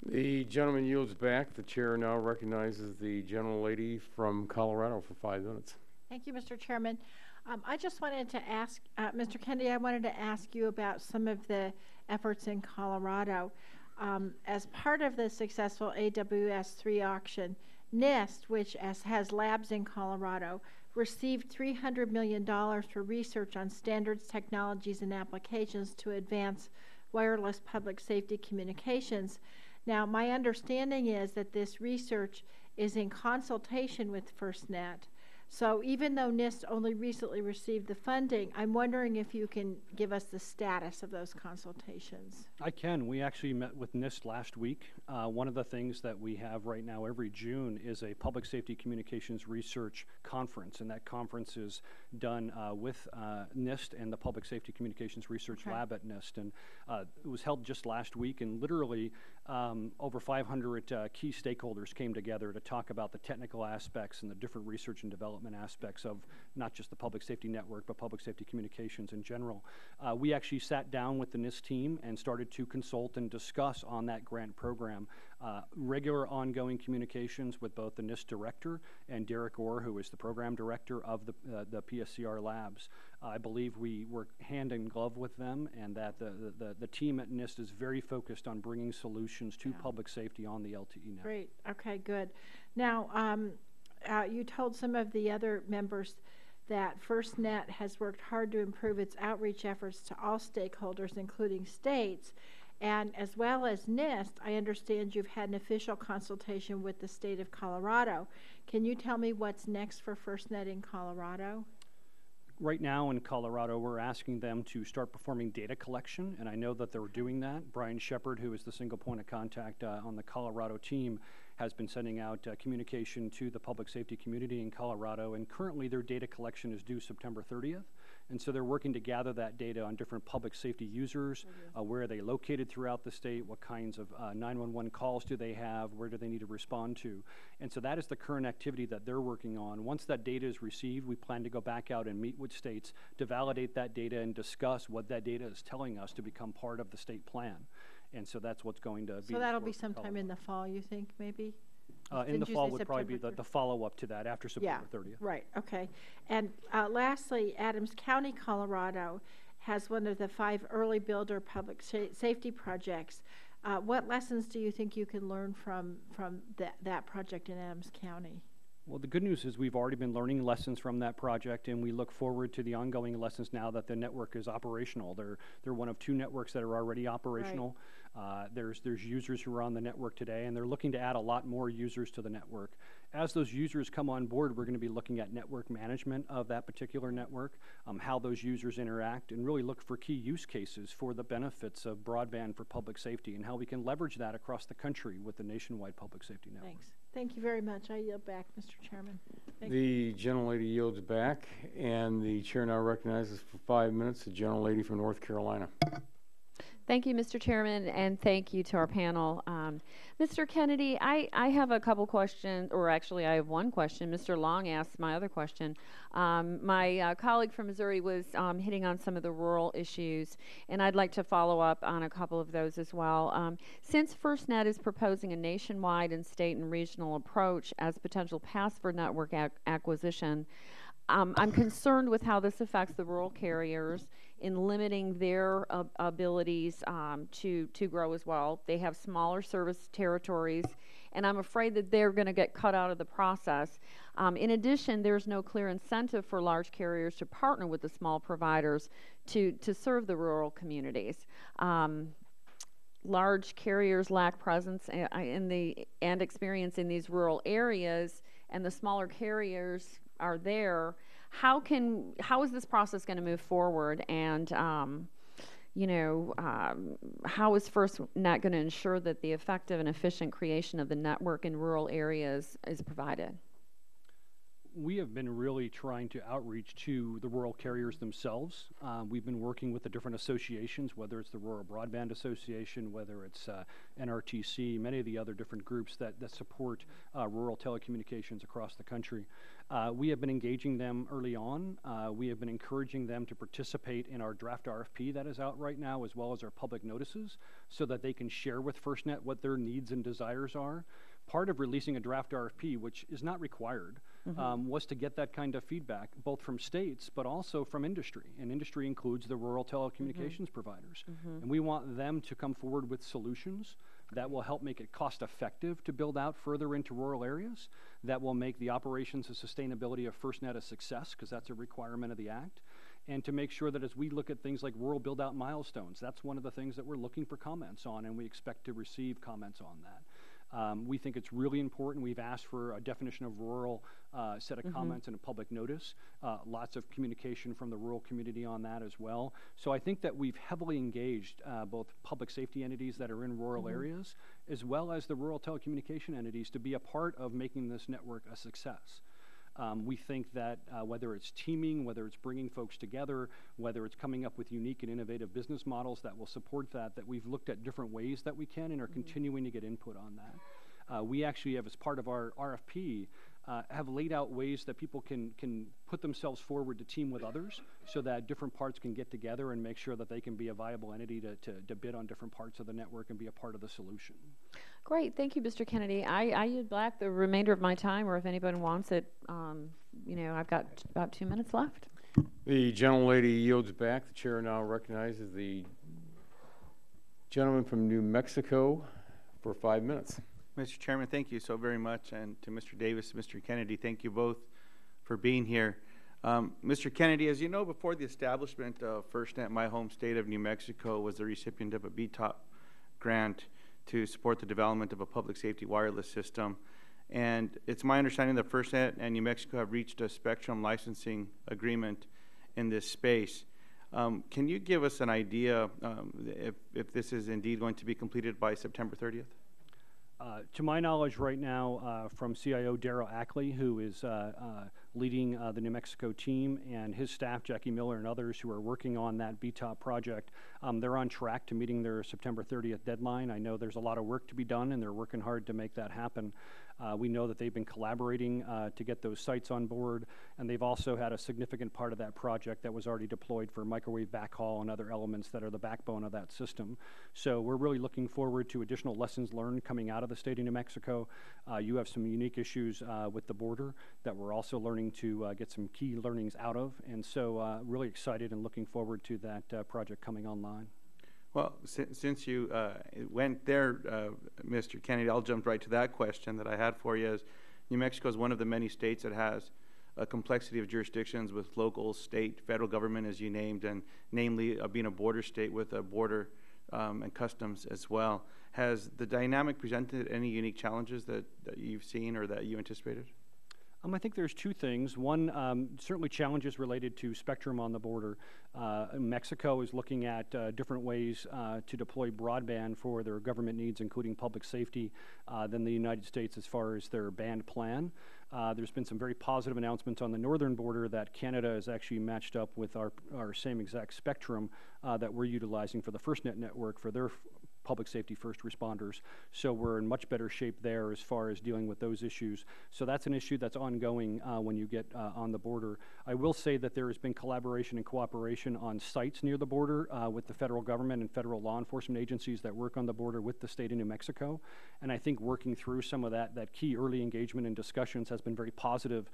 The gentleman yields back. The chair now recognizes the gentlelady from Colorado for 5 minutes. Thank you, Mr. Chairman. I just wanted to ask, Mr. Kennedy, I wanted to ask you about some of the efforts in Colorado. As part of the successful AWS-3 auction, NIST, which has labs in Colorado, received $300 million for research on standards, technologies, and applications to advance wireless public safety communications. Now, my understanding is that this research is in consultation with FirstNet, So even though NIST only recently received the funding, I'm wondering if you can give us the status of those consultations. I can. We actually met with NIST last week. One of the things that we have right now every June is a Public Safety Communications Research Conference, and that conference is done with NIST and the Public Safety Communications Research Lab at NIST. And it was held just last week, and literally over 500 key stakeholders came together to talk about the technical aspects and the different research and development aspects of not just the public safety network, but public safety communications in general. We actually sat down with the NIST team and started to consult and discuss on that grant program. Regular ongoing communications with both the NIST director and Derek Orr, who is the program director of the PSCR labs. I believe we work hand in glove with them, and that the team at NIST is very focused on bringing solutions to public safety on the LTE network. Great. Okay, good. Now, you told some of the other members that FirstNet has worked hard to improve its outreach efforts to all stakeholders, including states. And as well as NIST, I understand you've had an official consultation with the state of Colorado. Can you tell me what's next for FirstNet in Colorado? Right now in Colorado, we're asking them to start performing data collection, and I know that they're doing that. Brian Shepard, who is the single point of contact on the Colorado team, has been sending out communication to the public safety community in Colorado, and currently their data collection is due September 30th. And so they're working to gather that data on different public safety users, where are they located throughout the state, what kinds of 911 calls do they have, where do they need to respond to. And so that is the current activity that they're working on. Once that data is received, we plan to go back out and meet with states to validate that data and discuss what that data is telling us to become part of the state plan. And so that's what's going to be. So that'll be sometime in the fall, you think, maybe? In the Didn't you fall say would probably be September the follow-up to that after September 30th. Right, okay. And lastly, Adams County, Colorado has one of the 5 early builder public safety projects. What lessons do you think you can learn from that project in Adams County? Well, the good news is we've already been learning lessons from that project, and we look forward to the ongoing lessons now that the network is operational. They're one of 2 networks that are already operational. Right. There's users who are on the network today, and they're looking to add a lot more users to the network. As those users come on board, we're going to be looking at network management of that particular network, how those users interact, and really look for key use cases for the benefits of broadband for public safety and how we can leverage that across the country with the nationwide public safety network. Thanks. Thank you very much. I yield back, Mr. Chairman. The gentlelady yields back, and the chair now recognizes for 5 minutes the gentlelady from North Carolina. Thank you, Mr. Chairman, and thank you to our panel. Mr. Kennedy, I have a couple questions, or actually I have one question. Mr. Long asked my other question. My colleague from Missouri was hitting on some of the rural issues, and I'd like to follow up on a couple of those as well. Since FirstNet is proposing a nationwide and state and regional approach as potential paths for network acquisition, I'm concerned with how this affects the rural carriers in limiting their abilities to grow as well. They have smaller service territories, and I'm afraid that they're going to get cut out of the process. In addition, there's no clear incentive for large carriers to partner with the small providers to serve the rural communities. Large carriers lack presence and experience in these rural areas, and the smaller carriers are there. How is this process going to move forward? And how is FirstNet going to ensure that the effective and efficient creation of the network in rural areas is provided? We have been really trying to outreach to the rural carriers themselves. We've been working with the different associations, whether it's the Rural Broadband Association, whether it's NRTC, many of the other different groups that support rural telecommunications across the country. We have been engaging them early on. We have been encouraging them to participate in our draft RFP that is out right now, as well as our public notices, so that they can share with FirstNet what their needs and desires are. Part of releasing a draft RFP, which is not required, was to get that kind of feedback, both from states, but also from industry. And industry includes the rural telecommunications providers. And we want them to come forward with solutions that will help make it cost effective to build out further into rural areas, that will make the operations and sustainability of FirstNet a success, because that's a requirement of the Act, and to make sure that as we look at things like rural build-out milestones, that's one of the things that we're looking for comments on, and we expect to receive comments on that. We think it's really important. We've asked for a definition of rural set of comments and a public notice. Lots of communication from the rural community on that as well. So I think that we've heavily engaged both public safety entities that are in rural areas as well as the rural telecommunication entities to be a part of making this network a success. We think that whether it's teaming, whether it's bringing folks together, whether it's coming up with unique and innovative business models that will support that, that we've looked at different ways that we can and are continuing to get input on that. We actually have, as part of our RFP, have laid out ways that people can put themselves forward to team with others so that different parts can get together and make sure that they can be a viable entity to bid on different parts of the network and be a part of the solution. Great, thank you, Mr. Kennedy. I yield back the remainder of my time, or if anybody wants it, you know, I've got about 2 minutes left. The gentlelady yields back. The chair now recognizes the gentleman from New Mexico for 5 minutes. Mr. Chairman, thank you so very much, and to Mr. Davis, Mr. Kennedy, thank you both for being here. Mr. Kennedy, as you know, before the establishment of FirstNet, my home state of New Mexico was the recipient of a BTOP grant to support the development of a public safety wireless system. And it's my understanding that FirstNet and New Mexico have reached a spectrum licensing agreement in this space. Can you give us an idea if this is indeed going to be completed by September 30th? To my knowledge right now, from CIO Darrell Ackley, who is leading the New Mexico team, and his staff, Jackie Miller and others who are working on that BTOP project, they're on track to meeting their September 30th deadline. I know there's a lot of work to be done, and they're working hard to make that happen. We know that they've been collaborating to get those sites on board, and they've also had a significant part of that project that was already deployed for microwave backhaul and other elements that are the backbone of that system. So we're really looking forward to additional lessons learned coming out of the state of New Mexico. You have some unique issues with the border that we're also learning to get some key learnings out of, and so really excited and looking forward to that project coming online. Well, since you went there, Mr. Kennedy, I'll jump right to that question that I had for you. Is New Mexico is one of the many states that has a complexity of jurisdictions with local, state, federal government, as you named, and namely being a border state with a border and customs as well. Has the dynamic presented any unique challenges that you've seen or that you anticipated? I think there's two things. One, certainly challenges related to spectrum on the border. Mexico is looking at different ways to deploy broadband for their government needs, including public safety, than the United States as far as their band plan. There's been some very positive announcements on the northern border that Canada is actually matched up with our same exact spectrum that we're utilizing for the FirstNet network for their public safety first responders. So we're in much better shape there as far as dealing with those issues. So that's an issue that's ongoing when you get on the border. I will say that there has been collaboration and cooperation on sites near the border with the federal government and federal law enforcement agencies that work on the border with the state of New Mexico. And I think working through some of that key early engagement and discussions has been very positive,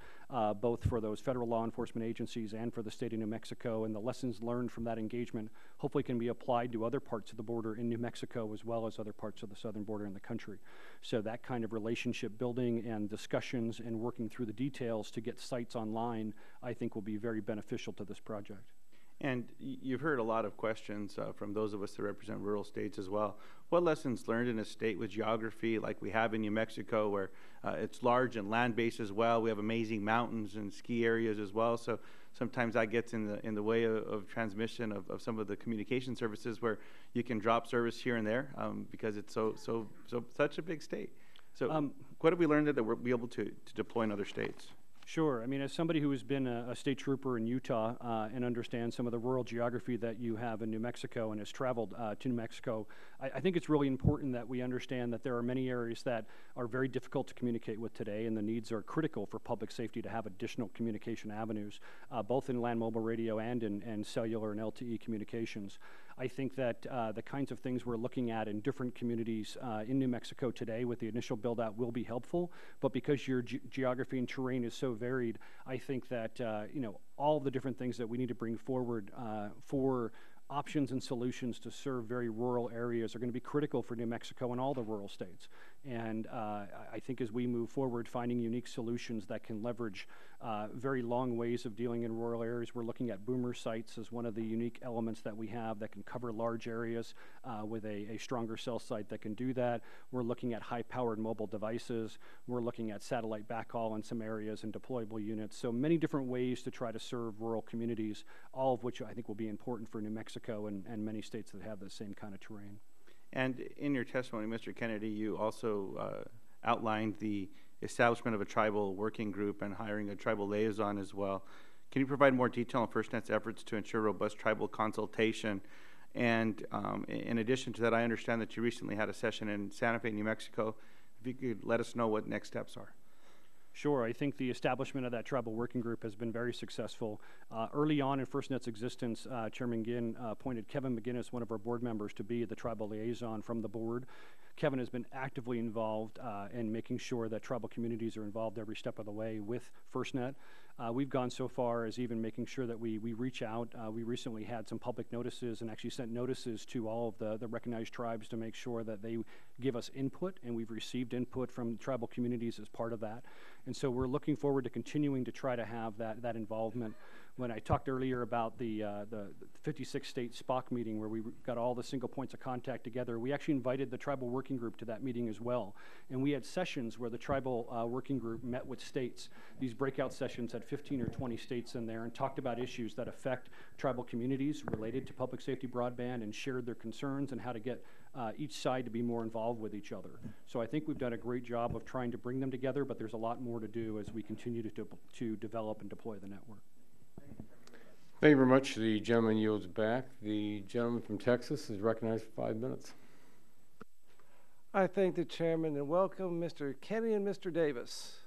both for those federal law enforcement agencies and for the state of New Mexico. And the lessons learned from that engagement hopefully can be applied to other parts of the border in New Mexico as well as other parts of the southern border in the country. So that kind of relationship building and discussions and working through the details to get sites online, I think will be very beneficial to this project. And you've heard a lot of questions from those of us that represent rural states as well. What lessons learned in a state with geography like we have in New Mexico, where it's large and land-based as well? We have amazing mountains and ski areas as well. So sometimes that gets in the way of transmission of some of the communication services, where you can drop service here and there because it's such a big state. So what have we learned that we'll be able to deploy in other states? Sure. I mean, as somebody who has been a state trooper in Utah and understands some of the rural geography that you have in New Mexico and has traveled to New Mexico, I think it's really important that we understand that there are many areas that are very difficult to communicate with today, and the needs are critical for public safety to have additional communication avenues, both in land mobile radio and in cellular and LTE communications. I think that the kinds of things we're looking at in different communities in New Mexico today with the initial build-out will be helpful, but because your geography and terrain is so varied, I think that all the different things that we need to bring forward for options and solutions to serve very rural areas are going to be critical for New Mexico and all the rural states. And I think as we move forward, finding unique solutions that can leverage very long ways of dealing in rural areas. We're looking at boomer sites as one of the unique elements that we have that can cover large areas with a stronger cell site that can do that. We're looking at high-powered mobile devices. We're looking at satellite backhaul in some areas and deployable units. So many different ways to try to serve rural communities, all of which I think will be important for New Mexico and many states that have the same kind of terrain. And in your testimony, Mr. Kennedy, you also outlined the establishment of a tribal working group and hiring a tribal liaison as well. Can you provide more detail on FirstNet's efforts to ensure robust tribal consultation? And in addition to that, I understand that you recently had a session in Santa Fe, New Mexico. If you could let us know what next steps are. Sure. I think the establishment of that tribal working group has been very successful. Early on in FirstNet's existence, Chairman Ginn appointed Kevin McGinnis, one of our board members, to be the tribal liaison from the board. Kevin has been actively involved in making sure that tribal communities are involved every step of the way with FirstNet. We've gone so far as even making sure that we reach out. We recently had some public notices and actually sent notices to all of the recognized tribes to make sure that they give us input, and we've received input from tribal communities as part of that. And so we're looking forward to continuing to try to have that involvement. When I talked earlier about the 56-state SPOC meeting where we got all the single points of contact together, we actually invited the tribal working group to that meeting as well. And we had sessions where the tribal working group met with states. These breakout sessions had 15 or 20 states in there and talked about issues that affect tribal communities related to public safety broadband and shared their concerns and how to get each side to be more involved with each other. So I think we've done a great job of trying to bring them together, but there's a lot more to do as we continue to develop and deploy the network. Thank you very much. The gentleman yields back. The gentleman from Texas is recognized for 5 minutes. I thank the chairman and welcome Mr. Kenny and Mr. Davis.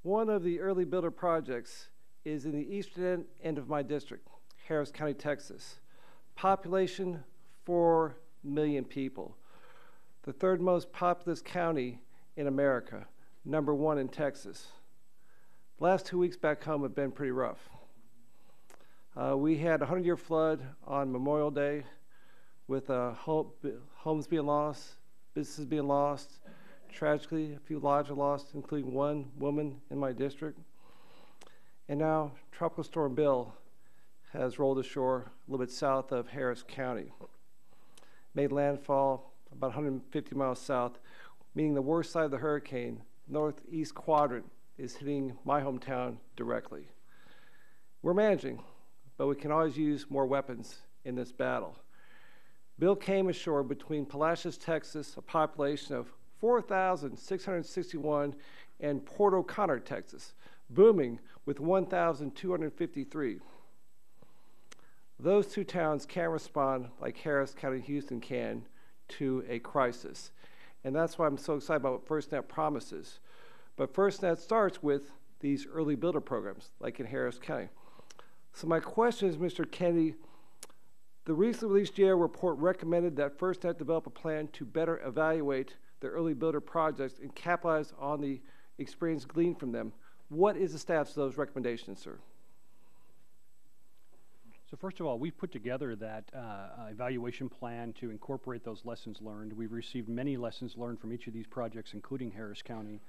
One of the early builder projects is in the eastern end of my district, Harris County, Texas. Population 4 million people. The third most populous county in America, #1 in Texas. The last 2 weeks back home have been pretty rough. We had a 100-year flood on Memorial Day with homes being lost, businesses being lost. Tragically, a few lives are lost, including one woman in my district. And now Tropical Storm Bill has rolled ashore a little bit south of Harris County. Made landfall about 150 miles south, meaning the worst side of the hurricane, northeast quadrant, is hitting my hometown directly. We're managing, but we can always use more weapons in this battle. Bill came ashore between Palacios, Texas, a population of 4,661, and Port O'Connor, Texas, booming with 1,253. Those two towns can respond like Harris County, Houston can to a crisis. And that's why I'm so excited about what FirstNet promises. But FirstNet starts with these early builder programs, like in Harris County. So my question is, Mr. Kennedy, the recently released GAO report recommended that FirstNet develop a plan to better evaluate the early builder projects and capitalize on the experience gleaned from them. What is the status of those recommendations, sir? So first of all, we've put together that evaluation plan to incorporate those lessons learned. We've received many lessons learned from each of these projects, including Harris County.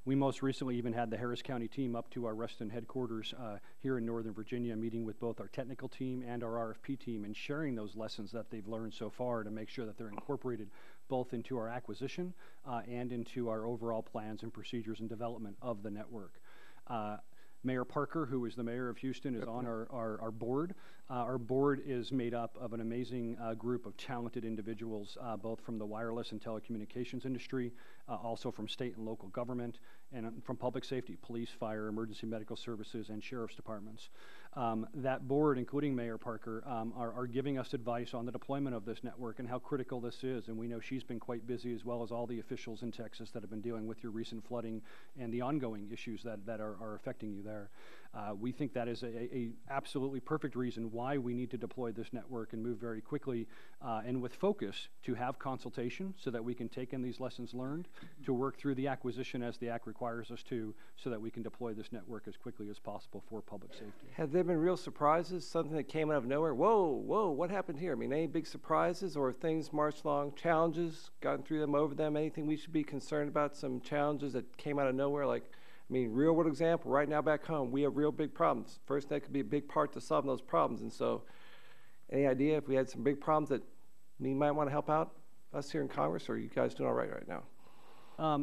We most recently even had the Harris County team up to our Reston headquarters here in Northern Virginia, meeting with both our technical team and our RFP team and sharing those lessons that they've learned so far to make sure that they're incorporated both into our acquisition and into our overall plans and procedures and development of the network. Mayor Parker, who is the mayor of Houston, is on our board. Our board is made up of an amazing group of talented individuals, both from the wireless and telecommunications industry, also from state and local government, and from public safety, police, fire, emergency medical services, and sheriff's departments. That board, including Mayor Parker, are giving us advice on the deployment of this network and how critical this is. And we know she's been quite busy, as well as all the officials in Texas that have been dealing with your recent flooding and the ongoing issues that are affecting you there. We think that is a absolutely perfect reason why we need to deploy this network and move very quickly and with focus to have consultation so that we can take in these lessons learned, to work through the acquisition as the Act requires us to, so that we can deploy this network as quickly as possible for public safety. Have there been real surprises, something that came out of nowhere? Whoa, what happened here? I mean, any big surprises or things marched along, challenges, gotten through them, over them, anything we should be concerned about, some challenges that came out of nowhere? Like, I mean, real world example, right now back home, we have real big problems. FirstNet could be a big part to solving those problems. And so, any idea if we had some big problems that you might want to help out us here in Congress, or are you guys doing all right now?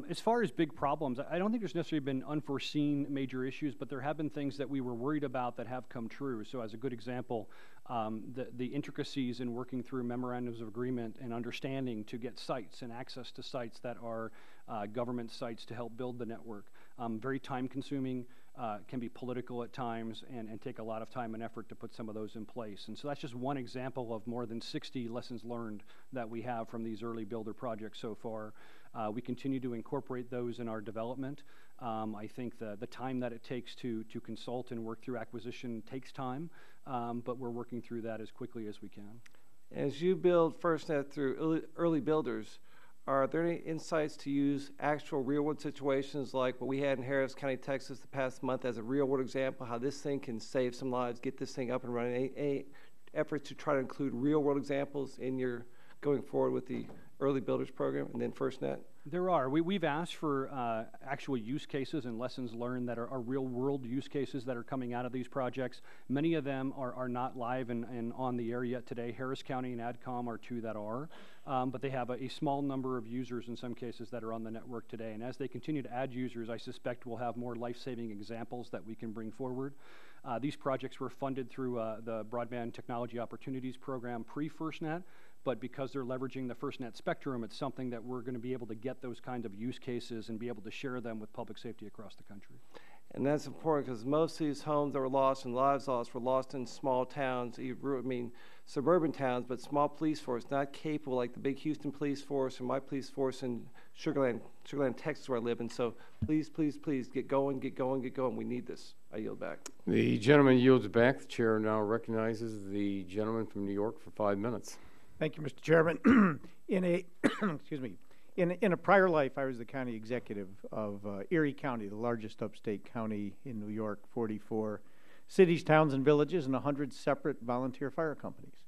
As far as big problems, I don't think there's necessarily been unforeseen major issues, but there have been things that we were worried about that have come true. So as a good example, the intricacies in working through memorandums of agreement and understanding to get sites and access to sites that are government sites to help build the network. Very time consuming, can be political at times, and take a lot of time and effort to put some of those in place. And so that's just one example of more than 60 lessons learned that we have from these early builder projects so far. We continue to incorporate those in our development. I think the time that it takes to consult and work through acquisition takes time, but we're working through that as quickly as we can. As you build FirstNet through early builders, are there any insights to use actual real-world situations like what we had in Harris County, Texas the past month as a real-world example, how this thing can save some lives, get this thing up and running? Any efforts to try to include real-world examples in your going forward with the early builders program and then FirstNet? There are. We've asked for actual use cases and lessons learned that are real-world use cases that are coming out of these projects. Many of them are not live and on the air yet today. Harris County and AdCom are two that are, but they have a small number of users in some cases that are on the network today. And as they continue to add users, I suspect we'll have more life-saving examples that we can bring forward. These projects were funded through the Broadband Technology Opportunities Program pre-FirstNet, but because they're leveraging the FirstNet spectrum, it's something that we're going to be able to get those kind of use cases and be able to share them with public safety across the country. And that's important because most of these homes that were lost and lives lost were lost in small towns, suburban towns, but small police force, not capable like the big Houston police force or my police force in Sugar Land, Texas, where I live. And so please, get going. We need this. I yield back. The gentleman yields back. The chair now recognizes the gentleman from New York for 5 minutes. Thank you, Mr. Chairman. Excuse me. In a prior life, I was the county executive of Erie County, the largest upstate county in New York, 44 cities, towns, and villages, and 100 separate volunteer fire companies.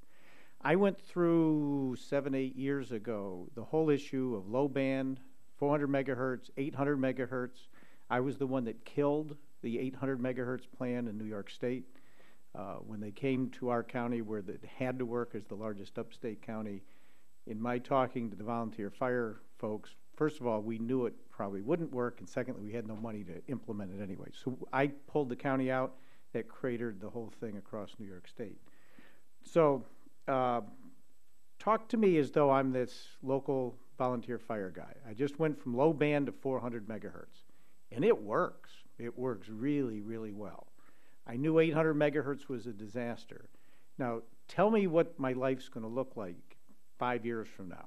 I went through 7-8 years ago the whole issue of low band, 400 megahertz, 800 megahertz. I was the one that killed the 800 megahertz plan in New York State. When they came to our county where it had to work as the largest upstate county, in my talking to the volunteer fire folks, first of all, we knew it probably wouldn't work, and secondly, we had no money to implement it anyway. So I pulled the county out. That cratered the whole thing across New York State. So talk to me as though I'm this local volunteer fire guy. I just went from low band to 400 megahertz, and it works. It works really, really well. I knew 800 megahertz was a disaster. Now, tell me what my life's going to look like 5 years from now.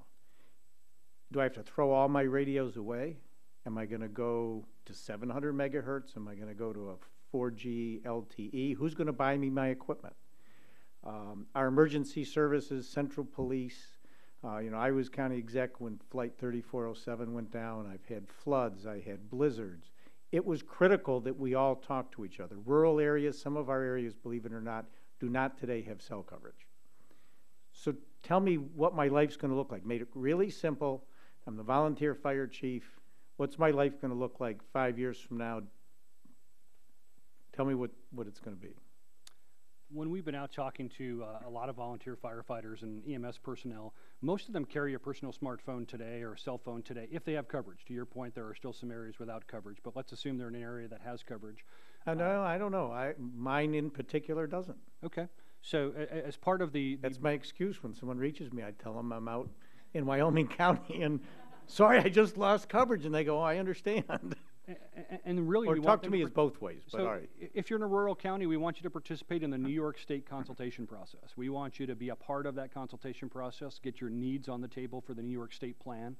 Do I have to throw all my radios away? Am I going to go to 700 megahertz? Am I going to go to a 4G LTE? Who's going to buy me my equipment? Our emergency services, Central Police, I was county exec when Flight 3407 went down. I've had floods. I had blizzards. It was critical that we all talk to each other. Rural areas, some of our areas, believe it or not, do not today have cell coverage. So tell me what my life's going to look like. Made it really simple. I'm the volunteer fire chief. What's my life going to look like 5 years from now? Tell me what it's going to be. When we've been out talking to a lot of volunteer firefighters and EMS personnel, most of them carry a personal smartphone today or a cell phone today, if they have coverage. To your point, there are still some areas without coverage, but let's assume they're in an area that has coverage. No, I don't know. Mine in particular doesn't. Okay. So as part of That's my excuse when someone reaches me. I tell them I'm out in Wyoming County and, sorry, I just lost coverage. And they go, oh, I understand. And really, or talk to me as both ways. But so all right. If you're in a rural county, we want you to participate in the New York State consultation process. We want you to be a part of that consultation process, get your needs on the table for the New York State plan.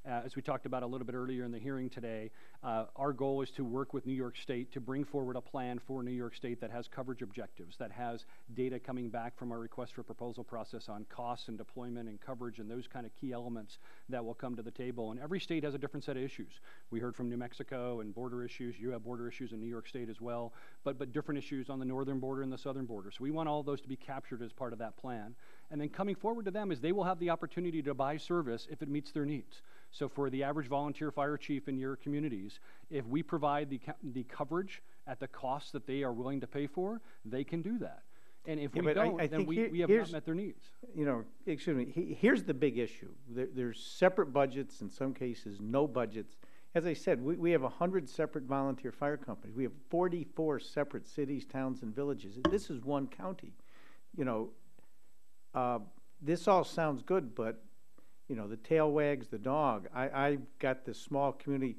As we talked about a little bit earlier in the hearing today, our goal is to work with New York State to bring forward a plan for New York State that has coverage objectives, that has data coming back from our request for proposal process on costs and deployment and coverage and those kind of key elements that will come to the table. And every state has a different set of issues. We heard from New Mexico and border issues. You have border issues in New York State as well, but different issues on the northern border and the southern border. So we want all those to be captured as part of that plan. And then coming forward to them is they will have the opportunity to buy service if it meets their needs. So for the average volunteer fire chief in your communities, if we provide the coverage at the cost that they are willing to pay for, they can do that. And if we don't, then we have not met their needs. You know, excuse me, here's the big issue. There's separate budgets, in some cases no budgets. As I said, we have 100 separate volunteer fire companies. We have 44 separate cities, towns, and villages. This is one county. You know, this all sounds good, but, you know, the tail wags the dog. I've got this small community.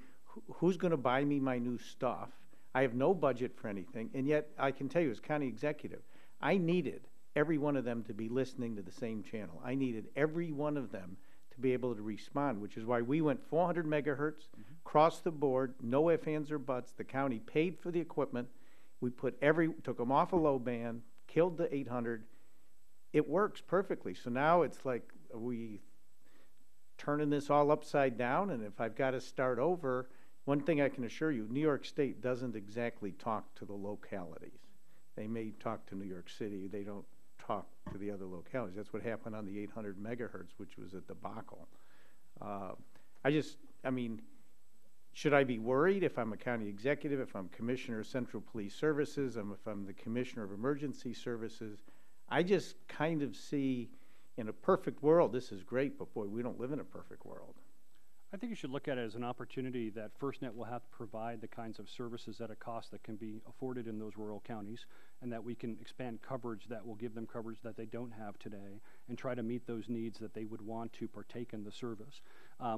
Who's going to buy me my new stuff? I have no budget for anything, and yet I can tell you as county executive, I needed every one of them to be listening to the same channel. I needed every one of them to be able to respond, which is why we went 400 megahertz, across the board, no ifs, ands, or buts. The county paid for the equipment. We took them off a low band, killed the 800. It works perfectly. So now it's like, are we turning this all upside down? And if I've got to start over, one thing I can assure you, New York State doesn't exactly talk to the localities. They may talk to New York City. They don't talk to the other localities. That's what happened on the 800 megahertz, which was a debacle. I mean, should I be worried if I'm a county executive, if I'm commissioner of Central Police Services, if I'm the commissioner of Emergency Services? I just kind of see, in a perfect world, this is great, but boy, we don't live in a perfect world. I think you should look at it as an opportunity that FirstNet will have to provide the kinds of services at a cost that can be afforded in those rural counties, and that we can expand coverage that will give them coverage that they don't have today, and try to meet those needs that they would want to partake in the service.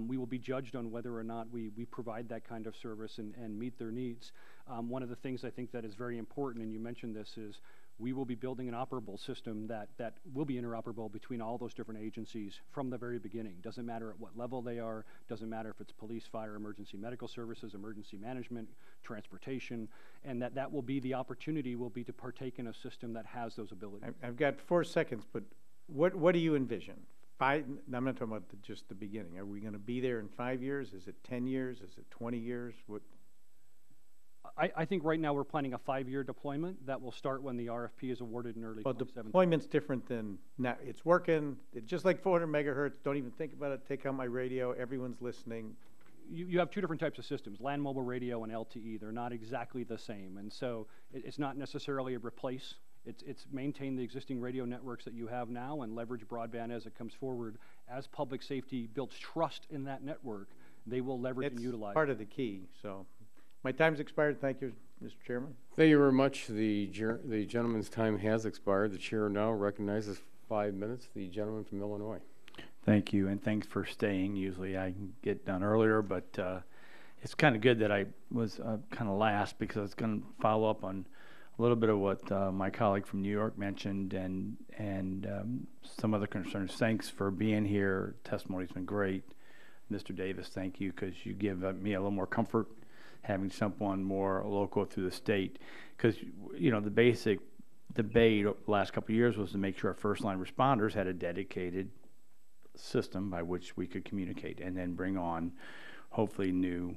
We will be judged on whether or not we provide that kind of service and meet their needs. One of the things I think that is very important, and you mentioned this, is we will be building an operable system that will be interoperable between all those different agencies from the very beginning. Doesn't matter at what level they are, doesn't matter if it's police, fire, emergency medical services, emergency management, transportation, and that will be the opportunity will be to partake in a system that has those abilities. I've got 4 seconds, but what do you envision? I'm not talking about just the beginning. Are we going to be there in 5 years? Is it 10 years? Is it 20 years? What? I think right now we're planning a 5-year deployment that will start when the RFP is awarded in early 2017. Deployment's different than now. It's working. It's just like 400 megahertz. Don't even think about it. Take out my radio. Everyone's listening. You have two different types of systems, land mobile radio and LTE. They're not exactly the same. And so it's not necessarily a replace. It's maintain the existing radio networks that you have now and leverage broadband as it comes forward. As public safety builds trust in that network, they will leverage and utilize. It's part of the key. So my time's expired. Thank you, Mr. Chairman. Thank you very much. The gentleman's time has expired. The chair now recognizes 5 minutes. The gentleman from Illinois. Thank you, and thanks for staying. Usually I can get done earlier, but it's kind of good that I was kind of last, because I was going to follow up on a little bit of what my colleague from New York mentioned and some other concerns. Thanks for being here. Testimony's been great. Mr. Davis, thank you, because you give me a little more comfort having someone more local through the state, because you know the basic debate the last couple of years was to make sure our first line responders had a dedicated system by which we could communicate, and then bring on hopefully new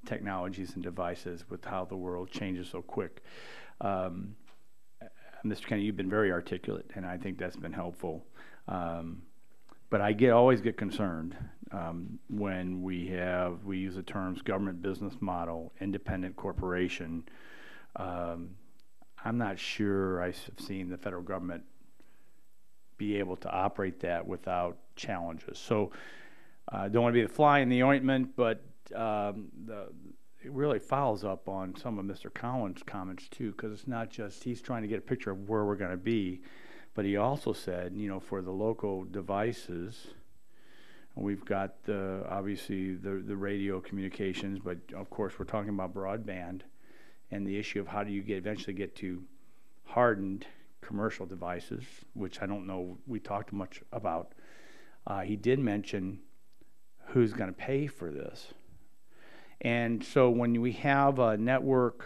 technologies and devices with how the world changes so quick. Mr. Kennedy, you've been very articulate, and I think that's been helpful. But I always get concerned when we use the terms government business model, independent corporation. I'm not sure I've seen the federal government be able to operate that without challenges. So I don't want to be the fly in the ointment, but it really follows up on some of Mr. Collins' comments too, because it's not just he's trying to get a picture of where we're going to be, but he also said, you know, for the local devices, we've got obviously the radio communications, but of course we're talking about broadband and the issue of how do you eventually get to hardened commercial devices, which I don't know we talked much about. He did mention who's going to pay for this. And so when we have a network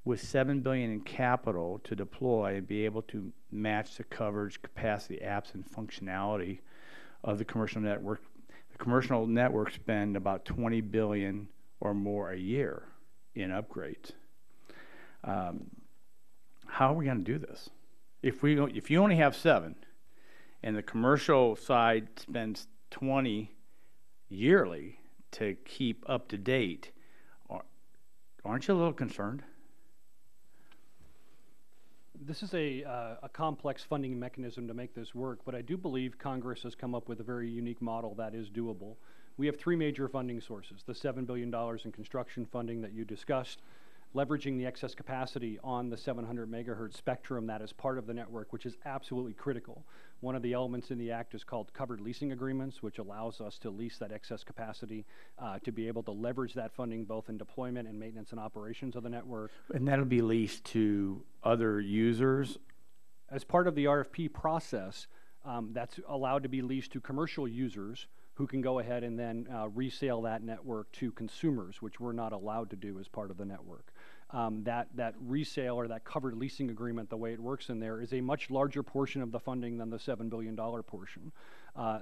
with $7 billion in capital to deploy and be able to match the coverage, capacity, apps, and functionality of the commercial network, the commercial networks spend about $20 billion or more a year in upgrades. How are we going to do this? If you only have 7, and the commercial side spends 20 yearly to keep up to date, aren't you a little concerned? This is a complex funding mechanism to make this work, but I do believe Congress has come up with a very unique model that is doable. We have 3 major funding sources: the $7 billion in construction funding that you discussed, leveraging the excess capacity on the 700 megahertz spectrum that is part of the network, which is absolutely critical. One of the elements in the act is called covered leasing agreements, which allows us to lease that excess capacity to be able to leverage that funding both in deployment and maintenance and operations of the network. And that'll be leased to other users? As part of the RFP process, that's allowed to be leased to commercial users who can go ahead and then resale that network to consumers, which we're not allowed to do as part of the network. That resale or that covered leasing agreement, the way it works in there, is a much larger portion of the funding than the $7 billion portion.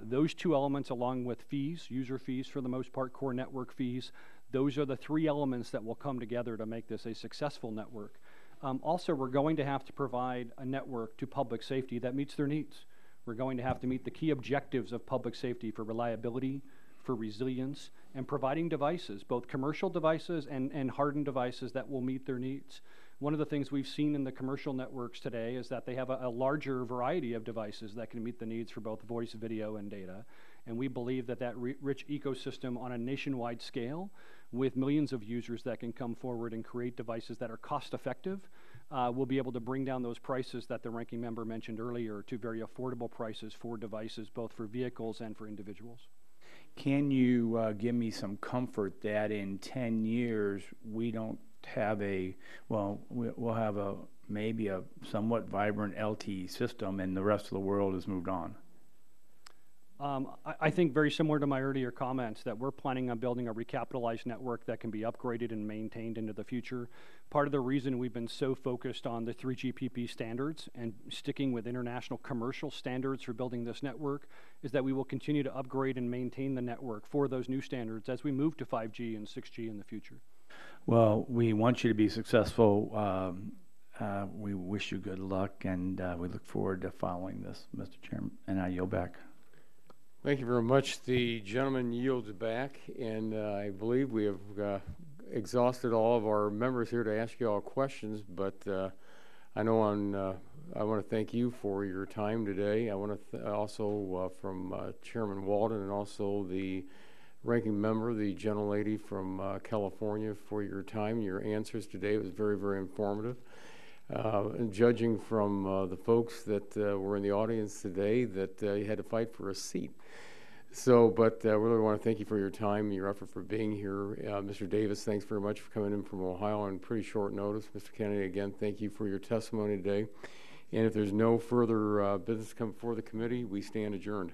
Those 2 elements, along with fees, user fees for the most part, core network fees, those are the 3 elements that will come together to make this a successful network. Also, we're going to have to provide a network to public safety that meets their needs. We're going to have to meet the key objectives of public safety for reliability, for resilience, and providing devices, both commercial devices and hardened devices that will meet their needs. One of the things we've seen in the commercial networks today is that they have a larger variety of devices that can meet the needs for both voice, video, and data. And we believe that rich ecosystem on a nationwide scale with millions of users that can come forward and create devices that are cost effective, we'll be able to bring down those prices that the ranking member mentioned earlier to very affordable prices for devices, both for vehicles and for individuals. Can you give me some comfort that in 10 years we don't have we'll have maybe a somewhat vibrant LTE system and the rest of the world has moved on? I think very similar to my earlier comments that we're planning on building a recapitalized network that can be upgraded and maintained into the future. Part of the reason we've been so focused on the 3GPP standards and sticking with international commercial standards for building this network is that we will continue to upgrade and maintain the network for those new standards as we move to 5G and 6G in the future. Well, we want you to be successful. We wish you good luck, and we look forward to following this, Mr. Chairman, and I yield back. Thank you very much. The gentleman yields back, and I believe we have exhausted all of our members here to ask you all questions, but I know I want to thank you for your time today. I want to also from Chairman Walden and also the ranking member, the gentlelady from California, for your time. Your answers today was very, very informative. And judging from the folks that were in the audience today, that you had to fight for a seat. So, but I really want to thank you for your time, your effort for being here. Mr. Davis, thanks very much for coming in from Ohio on pretty short notice. Mr. Kennedy, again, thank you for your testimony today. And if there's no further business to come before the committee, we stand adjourned.